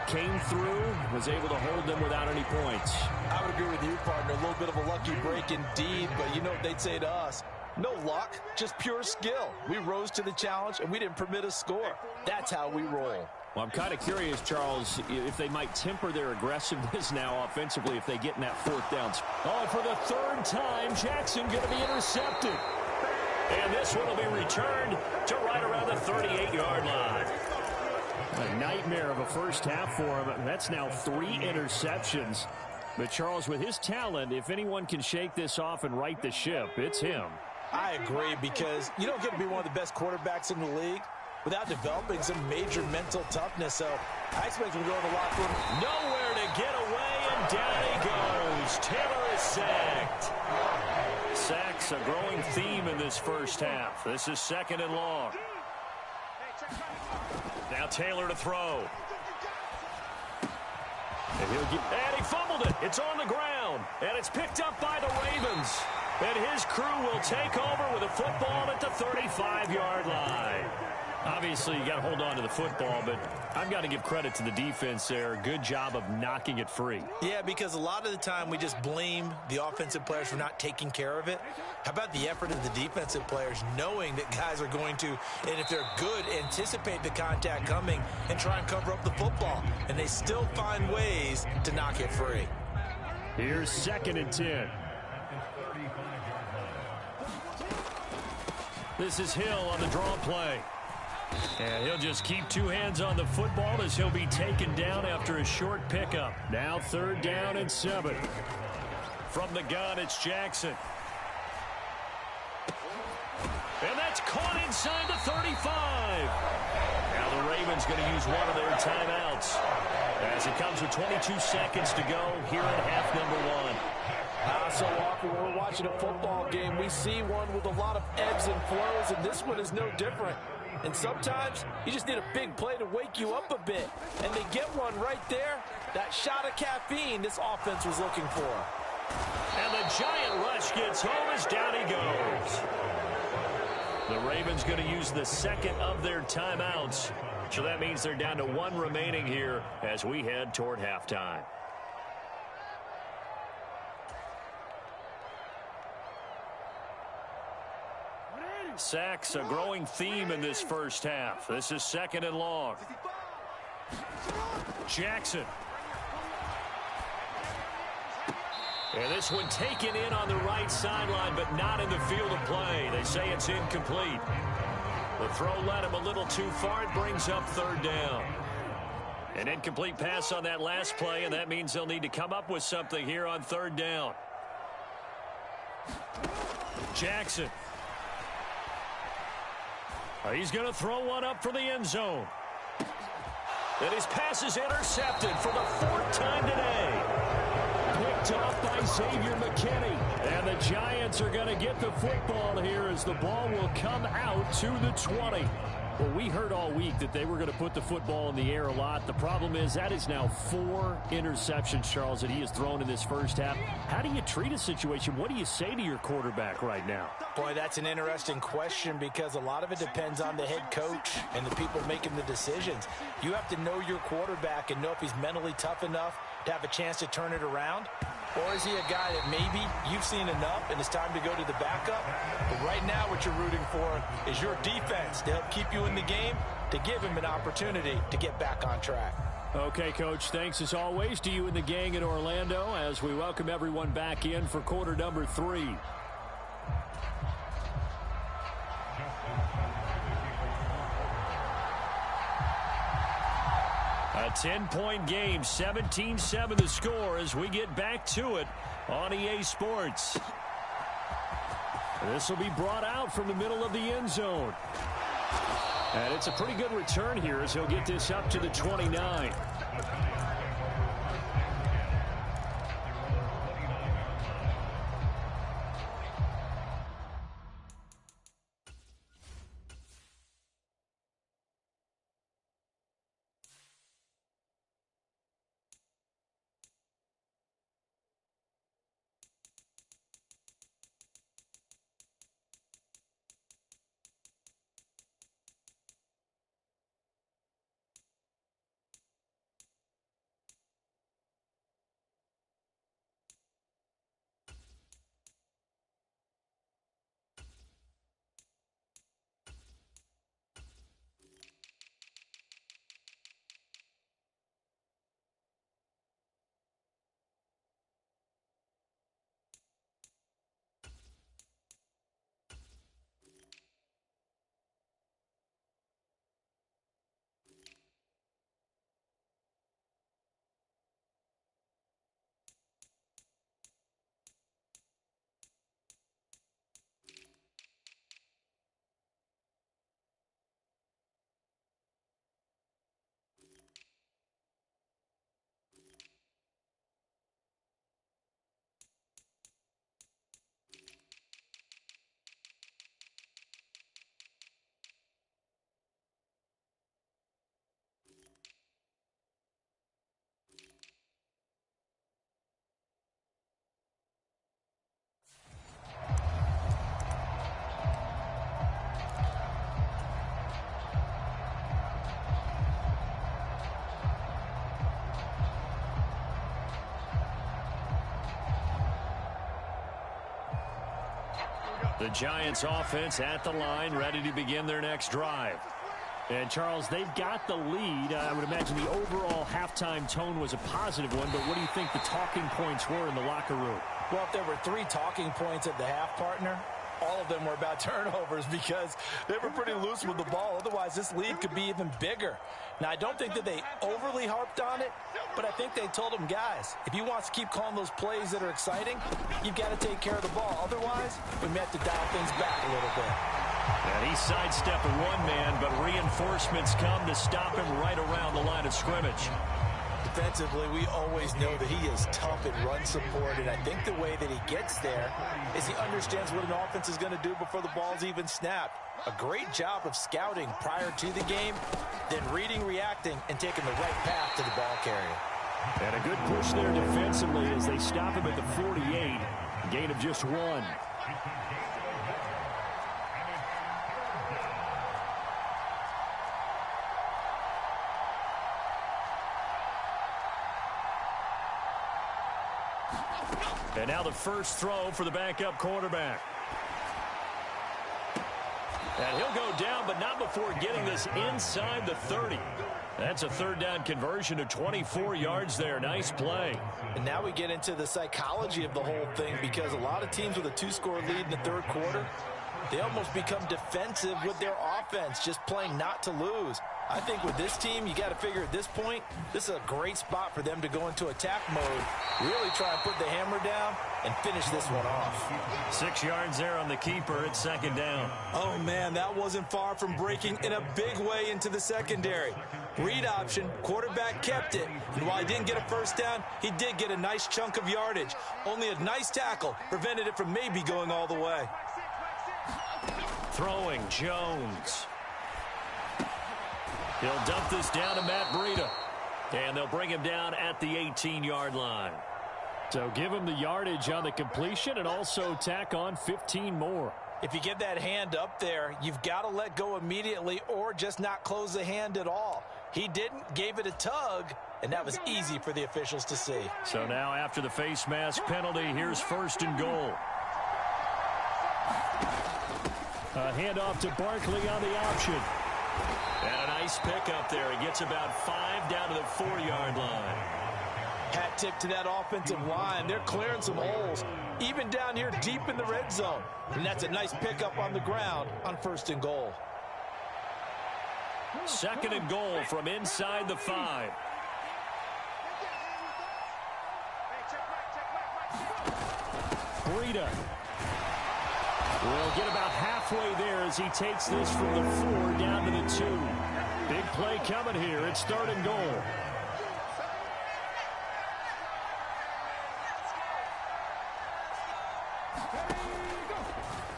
came through, was able to hold them without any points. I would agree with you, partner. A little bit of a lucky break indeed, but you know what they'd say to us. No luck, just pure skill. We rose to the challenge, and we didn't permit a score. That's how we roll. Well, I'm kind of curious, Charles, if they might temper their aggressiveness now offensively if they get in that fourth down. Oh, and for the third time, Jackson going to be intercepted. And this one will be returned to right around the 38-yard line. A nightmare of a first half for him. That's now 3 interceptions. But, Charles, with his talent, if anyone can shake this off and right the ship, it's him. I agree, because you don't get to be one of the best quarterbacks in the league without developing some major mental toughness. So I expect him to go in the locker room. Nowhere to get away, and down he goes. Taylor is sacked. Sacks a growing theme in this first half. This is 2nd and long. Now Taylor to throw. And he fumbled it. It's on the ground. And it's picked up by the Ravens. And his crew will take over with a football at the 35-yard line. Obviously, you got to hold on to the football, but I've got to give credit to the defense there. Good job of knocking it free. Yeah, because a lot of the time we just blame the offensive players for not taking care of it. How about the effort of the defensive players knowing that guys are going to, and if they're good, anticipate the contact coming and try and cover up the football. And they still find ways to knock it free. Here's 2nd and 10. This is Hill on the draw play. And he'll just keep 2 hands on the football as he'll be taken down after a short pickup. Now 3rd down and 7. From the gun, it's Jackson. And that's caught inside the 35. Now the Ravens going to use one of their timeouts as it comes with 22 seconds to go here in half number 1. So often when we're watching a football game, we see one with a lot of ebbs and flows, and this one is no different. And sometimes you just need a big play to wake you up a bit. And they get one right there. That shot of caffeine this offense was looking for. And the giant rush gets home as down he goes. The Ravens going to use the 2nd of their timeouts. So that means they're down to 1 remaining here as we head toward halftime. Sacks a growing theme in this first half. This is 2nd and long. Jackson. And this one taken in on the right sideline, but not in the field of play. They say it's incomplete. The throw led him a little too far. It brings up 3rd down. An incomplete pass on that last play, and that means they'll need to come up with something here on 3rd down. Jackson. He's going to throw one up for the end zone. And his pass is intercepted for the 4th time today. Picked off by Xavier McKinney. And the Giants are going to get the football here as the ball will come out to the 20. Well, we heard all week that they were going to put the football in the air a lot. The problem is that is now 4 interceptions, Charles, that he has thrown in this first half. How do you treat a situation? What do you say to your quarterback right now? Boy, that's an interesting question because a lot of it depends on the head coach and the people making the decisions. You have to know your quarterback and know if he's mentally tough enough to have a chance to turn it around. Or is he a guy that maybe you've seen enough and it's time to go to the backup? But right now what you're rooting for is your defense to help keep you in the game, to give him an opportunity to get back on track. Okay, Coach, thanks as always to you and the gang in Orlando as we welcome everyone back in for quarter number 3. A 10-point game, 17-7 the score as we get back to it on EA Sports. This will be brought out from the middle of the end zone. And it's a pretty good return here as he'll get this up to the 29. The Giants offense at the line, ready to begin their next drive. And, Charles, they've got the lead. I would imagine the overall halftime tone was a positive one, but what do you think the talking points were in the locker room? Well, if there were 3 talking points at the half, partner, all of them were about turnovers because they were pretty loose with the ball. Otherwise, this lead could be even bigger. Now, I don't think that they overly harped on it, but I think they told them, guys, if you want to keep calling those plays that are exciting, you've got to take care of the ball. Otherwise, we may have to dial things back a little bit. And he sidestepped one man, but reinforcements come to stop him right around the line of scrimmage. Defensively, we always know that he is tough in run support, and I think the way that he gets there is he understands what an offense is going to do before the ball's even snapped. A great job of scouting prior to the game, then reading, reacting, and taking the right path to the ball carrier. And a good push there defensively as they stop him at the 48, gain of just 1. And now the first throw for the backup quarterback. And he'll go down, but not before getting this inside the 30. That's a third down conversion of 24 yards there. Nice play. And now we get into the psychology of the whole thing, because a lot of teams with a 2-score lead in the third quarter, they almost become defensive with their offense, just playing not to lose. I think with this team, you got to figure at this point, this is a great spot for them to go into attack mode, really try and put the hammer down and finish this one off. 6 yards there on the keeper at second down. Oh, man, that wasn't far from breaking in a big way into the secondary. Read option, quarterback kept it, and while he didn't get a first down, he did get a nice chunk of yardage. Only a nice tackle prevented it from maybe going all the way. Throwing, Jones. He'll dump this down to Matt Breida. And they'll bring him down at the 18-yard line. So give him the yardage on the completion and also tack on 15 more. If you get that hand up there, you've got to let go immediately or just not close the hand at all. He didn't, gave it a tug, and that was easy for the officials to see. So now after the face mask penalty, here's first and goal. A handoff to Barkley on the option. And a nice pickup there. He gets about 5 down to the 4-yard line. Hat tip to that offensive line. They're clearing some holes, even down here deep in the red zone. And that's a nice pickup on the ground on first and goal. Second and goal from inside the 5. Breida will get about halfway there as he takes this from the 4 down to the 2. Big play coming here. It's third and goal.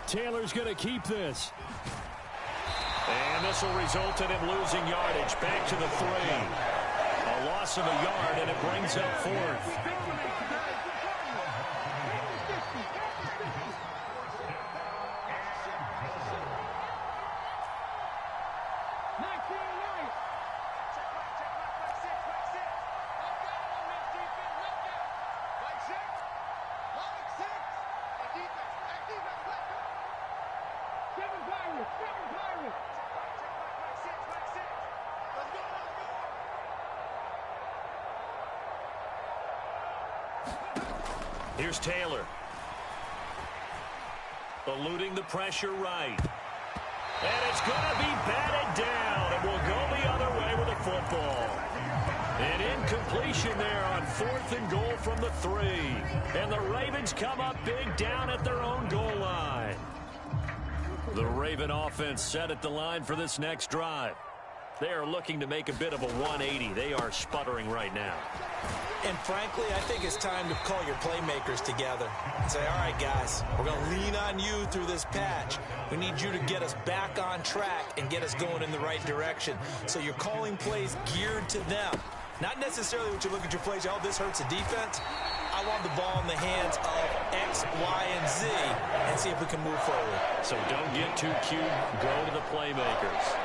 Taylor's going to keep this. And this will result in him losing yardage. Back to the 3. A loss of a yard, and it brings up fourth. Here's Taylor. Eluding the pressure right. And it's going to be batted down. And will go the other way with a football. An incompletion there on 4th and goal from the 3. And the Ravens come up big down at their own goal line. The Raven offense set at the line for this next drive. They are looking to make a bit of a 180. They are sputtering right now. And frankly, I think it's time to call your playmakers together and say, all right, guys, we're going to lean on you through this patch. We need you to get us back on track and get us going in the right direction. So you're calling plays geared to them. Not necessarily what you look at your plays, oh, this hurts the defense. I want the ball in the hands of X, Y, and Z and see if we can move forward. So don't get too cute. Go to the playmakers.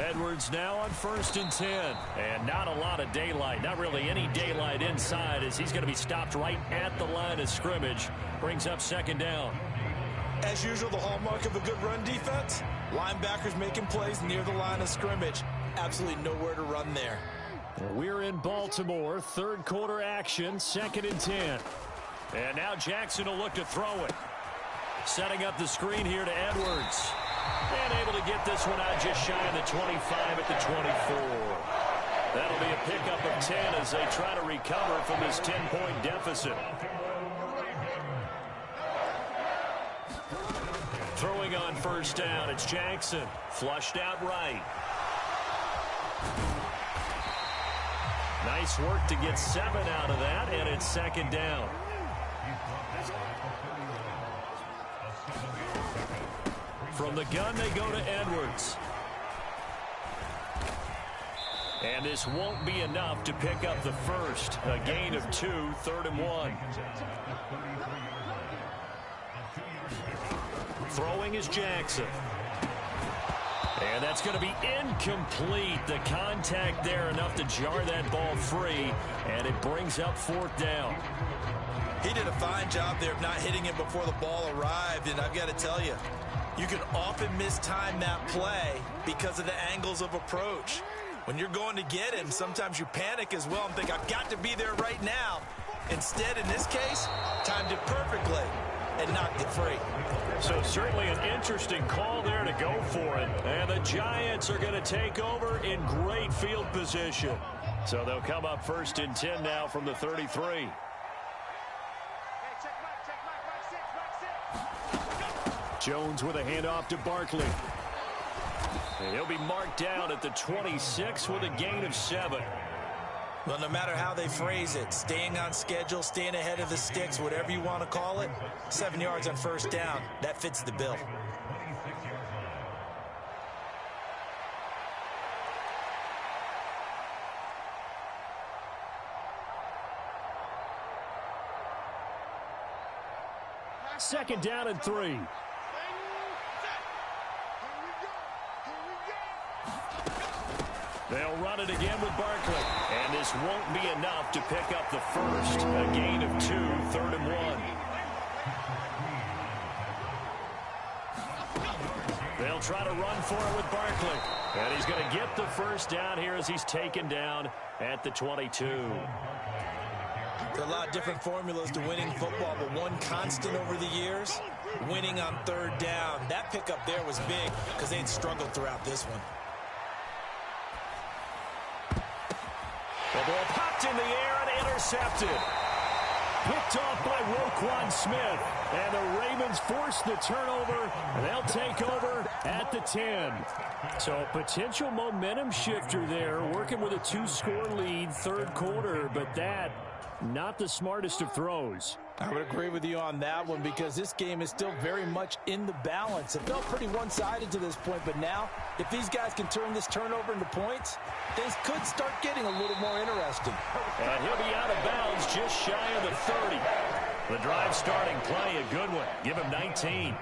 Edwards now on 1st and 10. And not a lot of daylight. Not really any daylight inside as he's going to be stopped right at the line of scrimmage. Brings up 2nd down. As usual, the hallmark of a good run defense, linebackers making plays near the line of scrimmage. Absolutely nowhere to run there. We're in Baltimore. 3rd quarter action, 2nd and 10. And now Jackson will look to throw it. Setting up the screen here to Edwards. And able to get this one out just shy of the 25 at the 24. That'll be a pickup of 10 as they try to recover from this 10-point deficit. Throwing on 1st down, it's Jackson. Flushed out right. Nice work to get 7 out of that, and it's 2nd down. From the gun, they go to Edwards. And this won't be enough to pick up the first. A gain of 2, 3rd and 1. Throwing is Jackson. And that's going to be incomplete. The contact there enough to jar that ball free. And it brings up 4th down. He did a fine job there of not hitting it before the ball arrived. And I've got to tell you, you can often mistime that play because of the angles of approach. When you're going to get him, sometimes you panic as well and think, I've got to be there right now. Instead, in this case, timed it perfectly and knocked it free. So certainly an interesting call there to go for it. And the Giants are going to take over in great field position. So they'll come up 1st and 10 now from the 33. Jones with a handoff to Barkley. And he'll be marked down at the 26 with a gain of 7. Well, no matter how they phrase it, staying on schedule, staying ahead of the sticks, whatever you want to call it, 7 yards on 1st down, that fits the bill. Second down and 3. They'll run it again with Barkley. And this won't be enough to pick up the first. A gain of 2, 3rd and 1. They'll try to run for it with Barkley. And he's going to get the first down here as he's taken down at the 22. There are a lot of different formulas to winning football, but one constant over the years, winning on 3rd down. That pickup there was big because they'd struggled throughout this one. The ball popped in the air and intercepted. Picked off by Roquan Smith. And the Ravens force the turnover. They'll take over at the 10. So a potential momentum shifter there, working with a 2-score lead, 3rd quarter. But that, not the smartest of throws. I would agree with you on that one because this game is still very much in the balance. It felt pretty one-sided to this point, but now if these guys can turn this turnover into points, things could start getting a little more interesting. And he'll be out of bounds just shy of the 30. The drive starting play, a good one. Give him 19.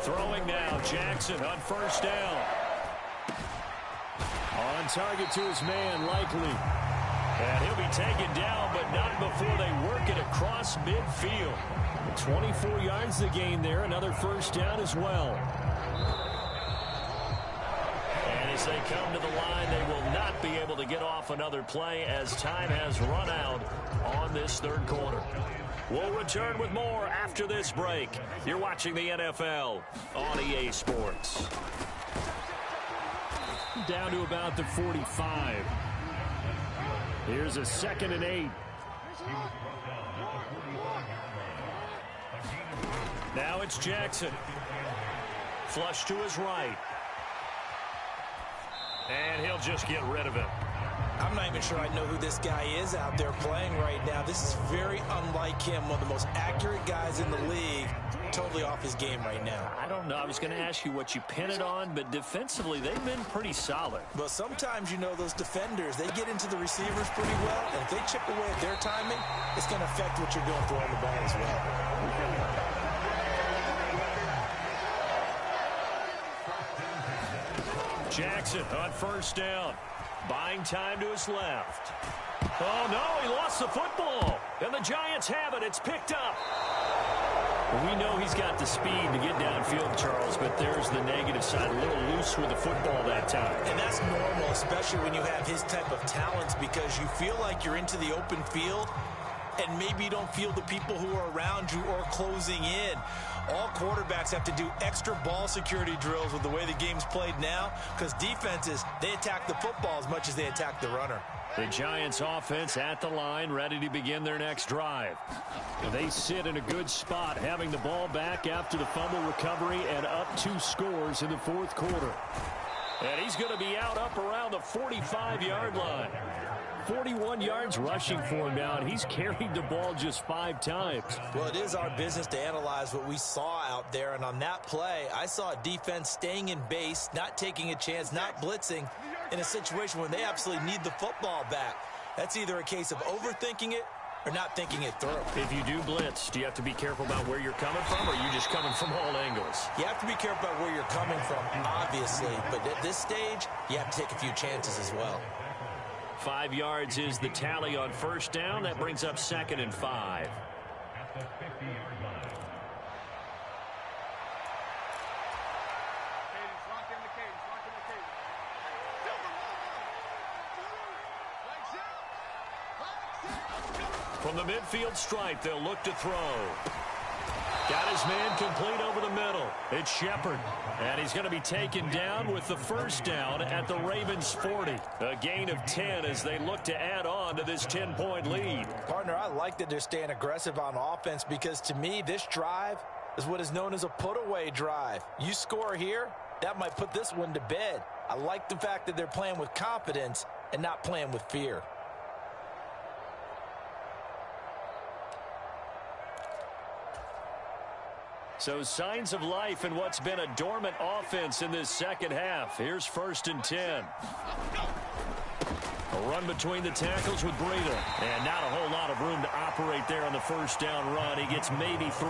Throwing now, Jackson on 1st down. On target to his man, Likely. And he'll be taken down, but not before they work it across midfield. 24 yards to gain there. Another 1st down as well. And as they come to the line, they will not be able to get off another play as time has run out on this 3rd quarter. We'll return with more after this break. You're watching the NFL on EA Sports. Down to about the 45. Here's a 2nd and 8. Now it's Jackson. Flush to his right. And he'll just get rid of it. I'm not even sure I know who this guy is out there playing right now. This is very unlike him, one of the most accurate guys in the league. Totally off his game right now. I don't know. I was going to ask you what you pin it on, but defensively, they've been pretty solid. Well, sometimes, you know, those defenders, they get into the receivers pretty well, and if they chip away at their timing, it's going to affect what you're doing throwing the ball as well. Jackson on first down. Buying time to his left. Oh, no, he lost the football. And the Giants have it. It's picked up. We know he's got the speed to get downfield, Charles, but there's the negative side. A little loose with the football that time. And that's normal, especially when you have his type of talents, because you feel like you're into the open field, and maybe you don't feel the people who are around you or closing in. All quarterbacks have to do extra ball security drills with the way the game's played now, because defenses, they attack the football as much as they attack the runner. The Giants offense at the line, ready to begin their next drive. They sit in a good spot, having the ball back after the fumble recovery and up 2 scores in the fourth quarter. And he's going to be out up around the 45-yard line. 41 yards rushing for him now, and he's carried the ball just 5 times. Well, it is our business to analyze what we saw out there, and on that play, I saw a defense staying in base, not taking a chance, not blitzing in a situation where they absolutely need the football back. That's either a case of overthinking it or not thinking it through. If you do blitz, do you have to be careful about where you're coming from, or are you just coming from all angles? You have to be careful about where you're coming from, obviously, but at this stage, you have to take a few chances as well. 5 yards is the tally on first down. That brings up 2nd and 5. At the 50-yard line. From the midfield stripe, they'll look to throw. Got his man complete over the middle. It's Shepard. And he's going to be taken down with the first down at the Ravens' 40. A gain of 10 as they look to add on to this 10-point lead. Partner, I like that they're staying aggressive on offense, because to me, this drive is what is known as a put-away drive. You score here, that might put this one to bed. I like the fact that they're playing with confidence and not playing with fear. So signs of life in what's been a dormant offense in this second half. Here's 1st and 10. A run between the tackles with Breida. And not a whole lot of room to operate there on the first down run. He gets maybe 3.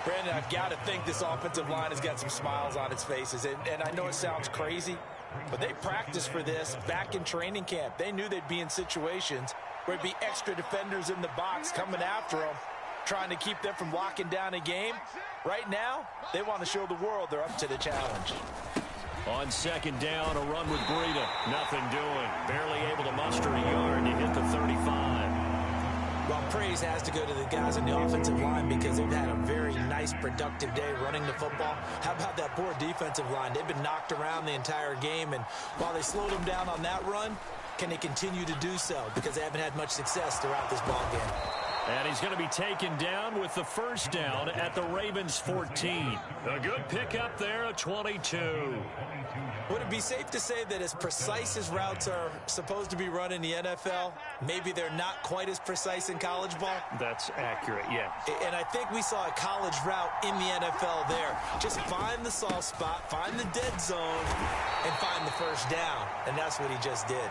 Brandon, I've got to think this offensive line has got some smiles on its faces. And I know it sounds crazy, but they practiced for this back in training camp. They knew they'd be in situations where it'd be extra defenders in the box coming after them, trying to keep them from locking down a game. Right now, they want to show the world they're up to the challenge. On 2nd down, a run with Breida. Nothing doing. Barely able to muster a yard to hit the 35. Well, praise has to go to the guys in the offensive line, because they've had a very nice, productive day running the football. How about that poor defensive line? They've been knocked around the entire game, and while they slowed them down on that run, can they continue to do so? Because they haven't had much success throughout this ball game. And he's going to be taken down with the first down at the Ravens' 14. A good pickup there, a 22. Would it be safe to say that as precise as routes are supposed to be run in the NFL, maybe they're not quite as precise in college ball? That's accurate, yeah. And I think we saw a college route in the NFL there. Just find the soft spot, find the dead zone, and find the first down. And that's what he just did.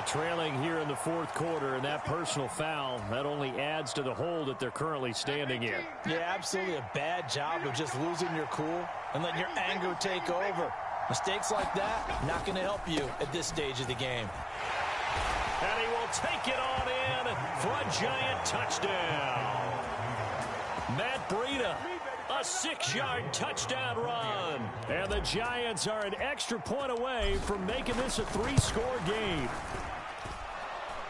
Trailing here in the fourth quarter, and that personal foul, that only adds to the hole that they're currently standing in. Yeah, absolutely a bad job of just losing your cool and letting your anger take over. Mistakes like that, not going to help you at this stage of the game. And he will take it on in for a Giant touchdown. Matt Breida, a 6-yard touchdown run. And the Giants are an extra point away from making this a 3-score game.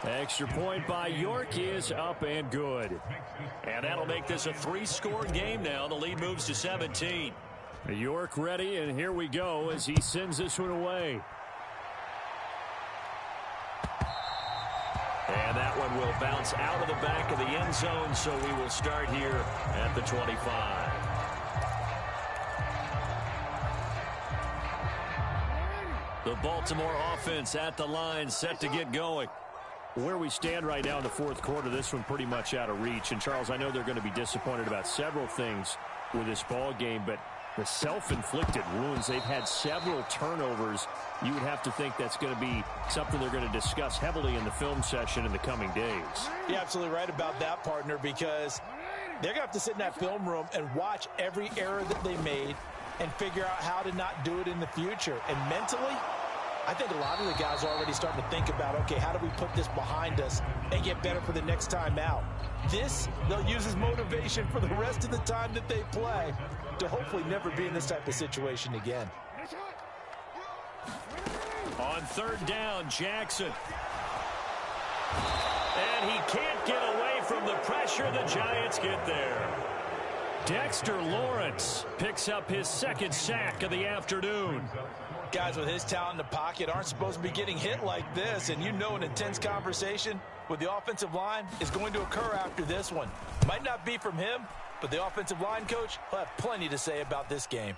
Extra point by York is up and good. And that'll make this a 3-score game now. The lead moves to 17. York ready, and here we go as he sends this one away. And that one will bounce out of the back of the end zone, so we will start here at the 25. The Baltimore offense at the line, set to get going. Where we stand right now in the fourth quarter, this one pretty much out of reach. And, Charles, I know they're going to be disappointed about several things with this ball game, but the self-inflicted wounds, they've had several turnovers. You would have to think that's going to be something they're going to discuss heavily in the film session in the coming days. You're absolutely right about that, partner, because they're going to have to sit in that film room and watch every error that they made and figure out how to not do it in the future. And mentally, I think a lot of the guys are already starting to think about, okay, how do we put this behind us and get better for the next time out? This, they'll use as motivation for the rest of the time that they play to hopefully never be in this type of situation again. On third down, Jackson. And he can't get away from the pressure. The Giants get there. Dexter Lawrence picks up his second sack of the afternoon. Guys with his talent in the pocket aren't supposed to be getting hit like this, and you know an intense conversation with the offensive line is going to occur after this one. Might not be from him, but the offensive line coach will have plenty to say about this game.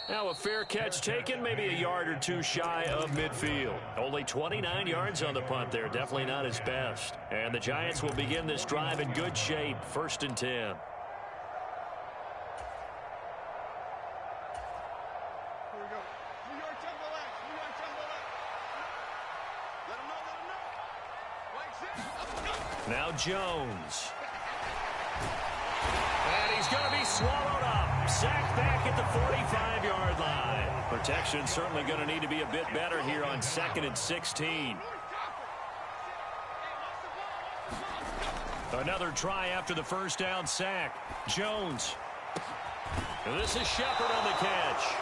Now a fair catch taken, maybe a yard or two shy of midfield. Only 29 yards on the punt there, definitely not his best. And the Giants will begin this drive in good shape, 1st and 10. Now Jones. And he's going to be swallowed up. Sacked back at the 45-yard line. Protection certainly going to need to be a bit better here on 2nd and 16. Another try after the first down sack. Jones. And this is Shepard on the catch.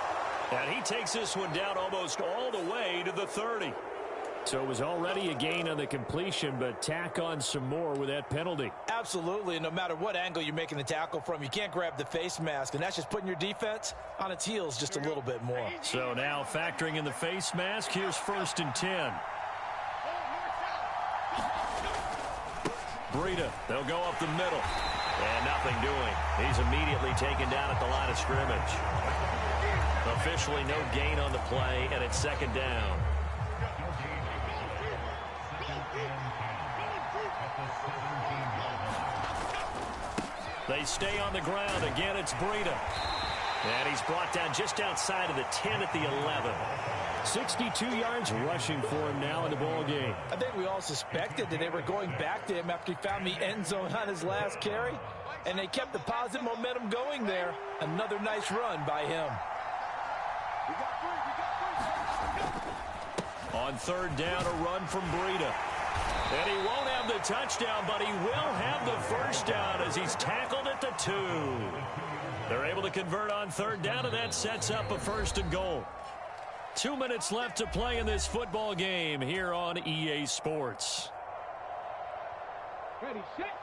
And he takes this one down almost all the way to the 30. So it was already a gain on the completion, but tack on some more with that penalty. Absolutely. No matter what angle you're making the tackle from, you can't grab the face mask, and that's just putting your defense on its heels just a little bit more. So now factoring in the face mask, here's 1st and 10. Breida, they'll go up the middle. And nothing doing. He's immediately taken down at the line of scrimmage. Officially no gain on the play, and it's 2nd down. They stay on the ground. Again, it's Breida. And he's brought down just outside of the 10 at the 11. 62 yards rushing for him now in the ball game. I think we all suspected that they were going back to him after he found the end zone on his last carry. And they kept the positive momentum going there. Another nice run by him. On 3rd down, a run from Breida. And he won't have the touchdown, but he will have the 1st down as he's tackled at the 2. They're able to convert on 3rd down, and that sets up a 1st and goal. 2 minutes left to play in this football game here on EA Sports. Ready, set.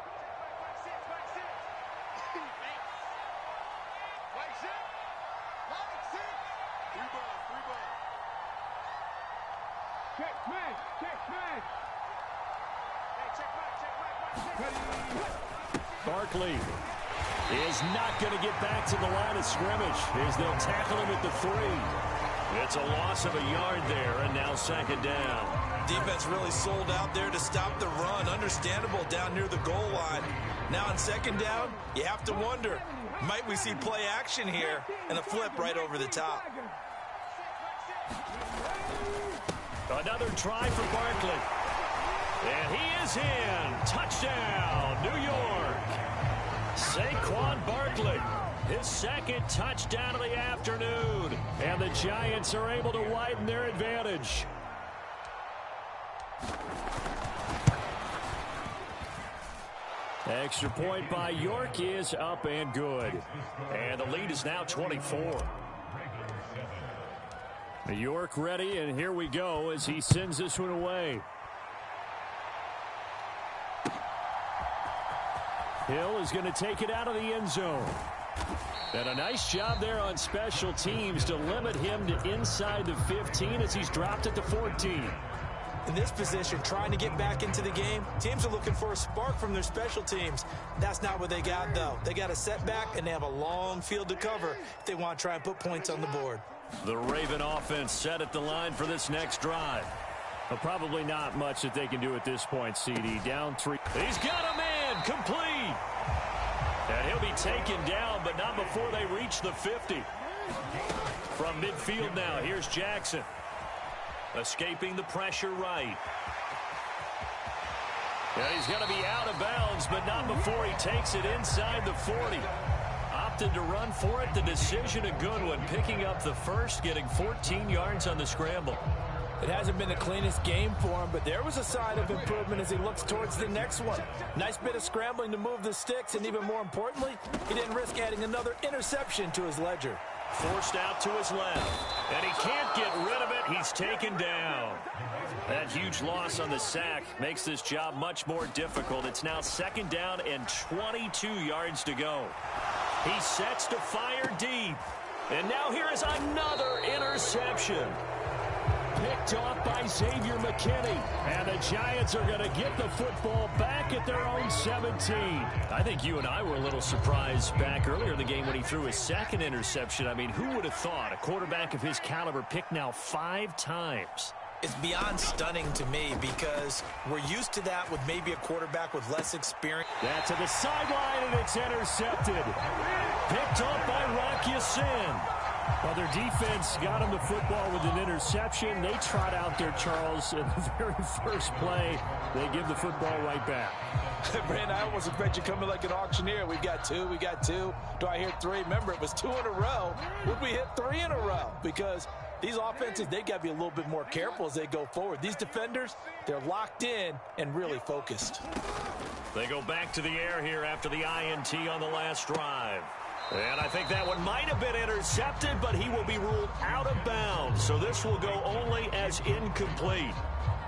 Barkley is not going to get back to the line of scrimmage as they'll tackle him at the 3. It's a loss of a yard there, and now 2nd down. Defense really sold out there to stop the run. Understandable down near the goal line. Now on 2nd down, you have to wonder, might we see play action here and a flip right over the top? Another try for Barkley. And he is in. Touchdown, New York. Saquon Barkley, his 2nd touchdown of the afternoon. And the Giants are able to widen their advantage. Extra point by York is up and good. And the lead is now 24. York ready, and here we go as he sends this one away. Hill is going to take it out of the end zone. And a nice job there on special teams to limit him to inside the 15 as he's dropped at the 14. In this position, trying to get back into the game, teams are looking for a spark from their special teams. That's not what they got, though. They got a setback, and they have a long field to cover if they want to try and put points on the board. The Raven offense set at the line for this next drive. Well, probably not much that they can do at this point, CD. Down 3. He's got a man complete. And he'll be taken down, but not before they reach the 50. From midfield now, here's Jackson. Escaping the pressure right. And he's going to be out of bounds, but not before he takes it inside the 40. opted to run for it. The decision a good one, picking up the first, getting 14 yards on the scramble. It hasn't been the cleanest game for him, but there was a sign of improvement as he looks towards the next one. Nice bit of scrambling to move the sticks, and even more importantly, he didn't risk adding another interception to his ledger. Forced out to his left, and he can't get rid of it. He's taken down. That huge loss on the sack makes this job much more difficult. It's now 2nd down and 22 yards to go. He sets to fire deep, and now here is another interception. Picked off by Xavier McKinney. And the Giants are going to get the football back at their own 17. I think you and I were a little surprised back earlier in the game when he threw his 2nd interception. I mean, who would have thought a quarterback of his caliber picked now 5 times? It's beyond stunning to me because we're used to that with maybe a quarterback with less experience. That to the sideline, and it's intercepted. Picked up by Rock Ya-Sin. Well, their defense got him the football with an interception. They trot out there, Charles, in the very first play. They give the football right back. Brandon, I almost expect you coming like an auctioneer. We got two. Do I hear 3? Remember, it was 2 in a row. Would we hit 3 in a row? Because these offenses, they got to be a little bit more careful as they go forward. These defenders, they're locked in and really focused. They go back to the air here after the INT on the last drive. And I think that one might have been intercepted, but he will be ruled out of bounds. So this will go only as incomplete.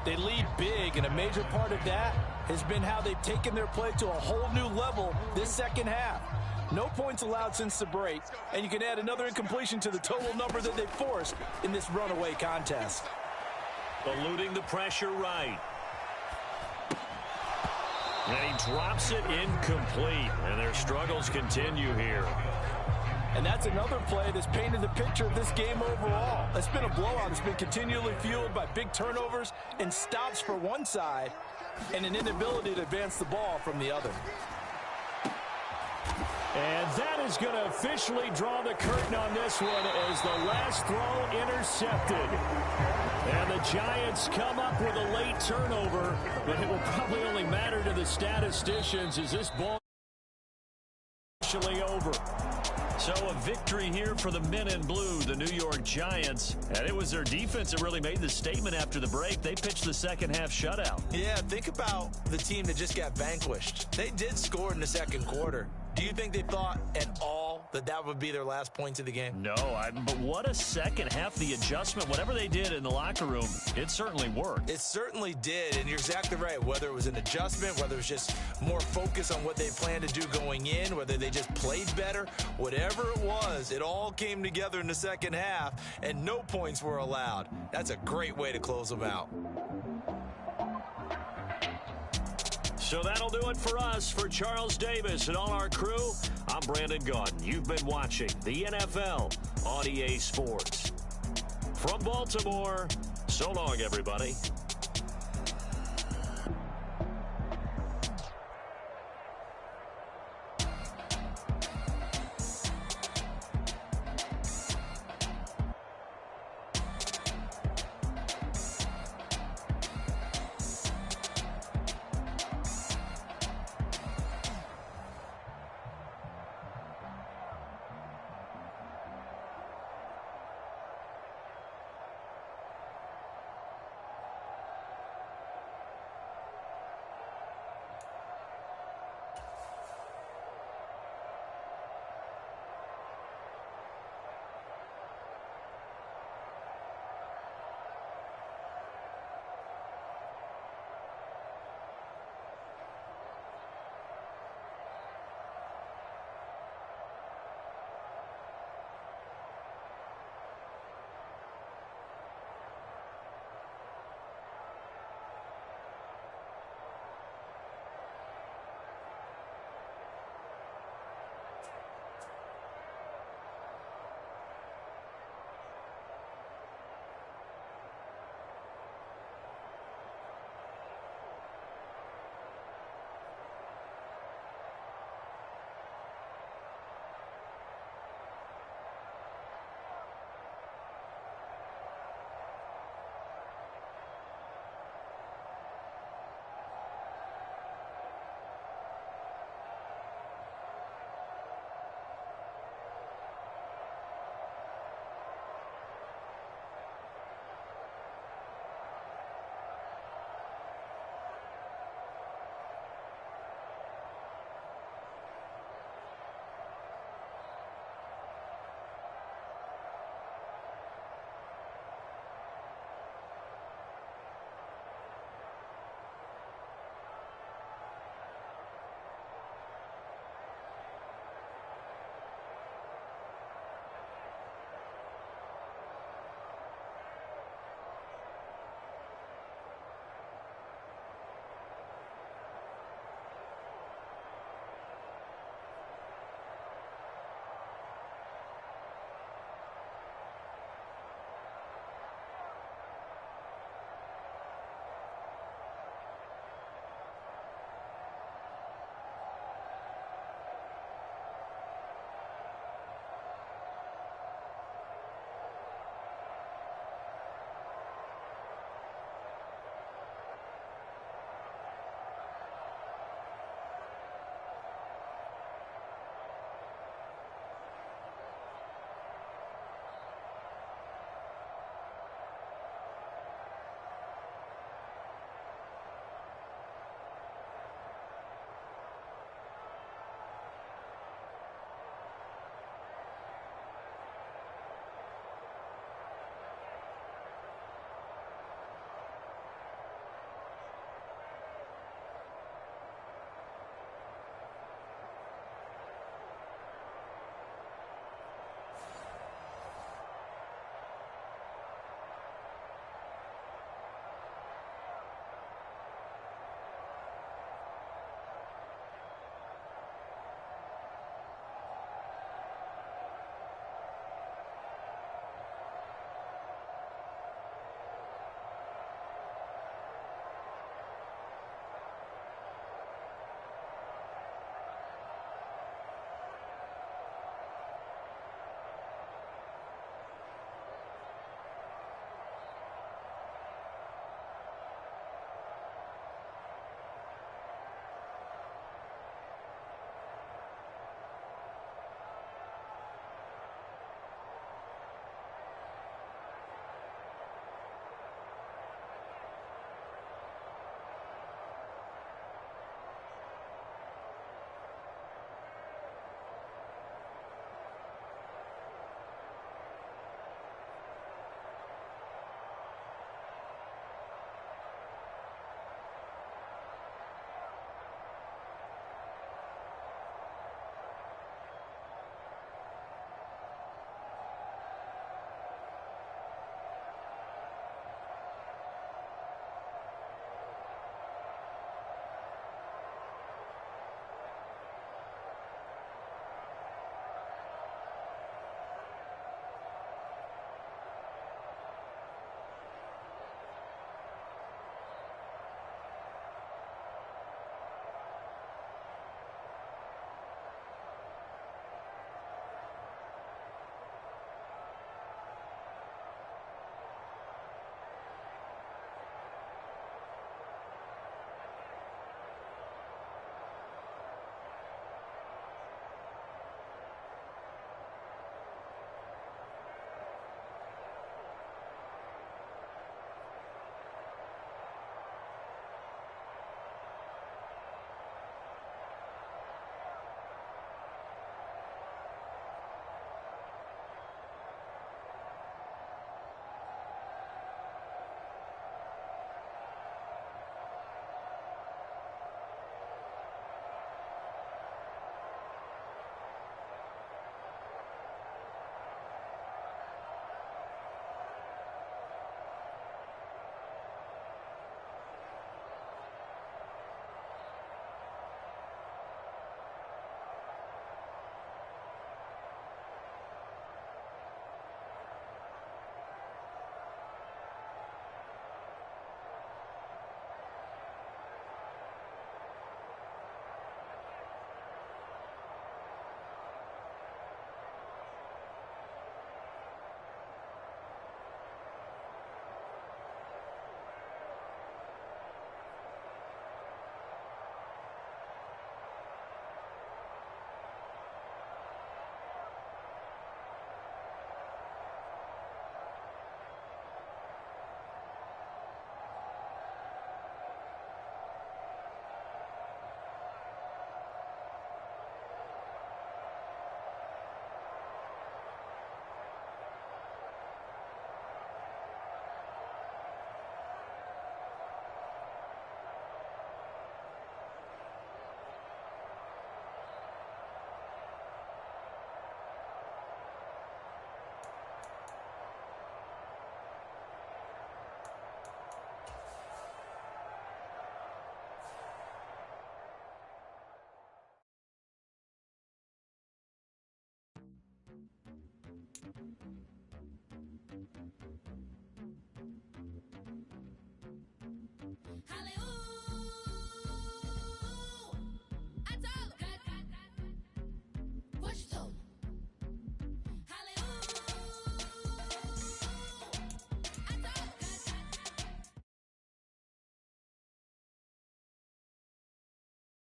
They lead big, and a major part of that has been how they've taken their play to a whole new level this second half. No points allowed since the break, and you can add another incompletion to the total number that they forced in this runaway contest. Eluding the pressure right. And he drops it incomplete, and their struggles continue here. And that's another play that's painted the picture of this game overall. It's been a blowout. It's been continually fueled by big turnovers and stops for one side and an inability to advance the ball from the other. And that is going to officially draw the curtain on this one as the last throw intercepted. And the Giants come up with a late turnover, but it will probably only matter to the statisticians as this ball is officially over. So a victory here for the men in blue, the New York Giants. And it was their defense that really made the statement after the break. They pitched the second half shutout. Yeah, think about the team that just got vanquished. They did score in the second quarter. Do you think they thought at all that that would be their last points of the game? No, but what a second half. The adjustment, whatever they did in the locker room, it certainly worked. It certainly did, and you're exactly right. Whether it was an adjustment, whether it was just more focus on what they planned to do going in, whether they just played better, whatever it was, it all came together in the second half, and no points were allowed. That's a great way to close them out. So that'll do it for us. For Charles Davis and all our crew, I'm Brandon Gaudin. You've been watching the NFL on EA Sports. From Baltimore, so long, everybody.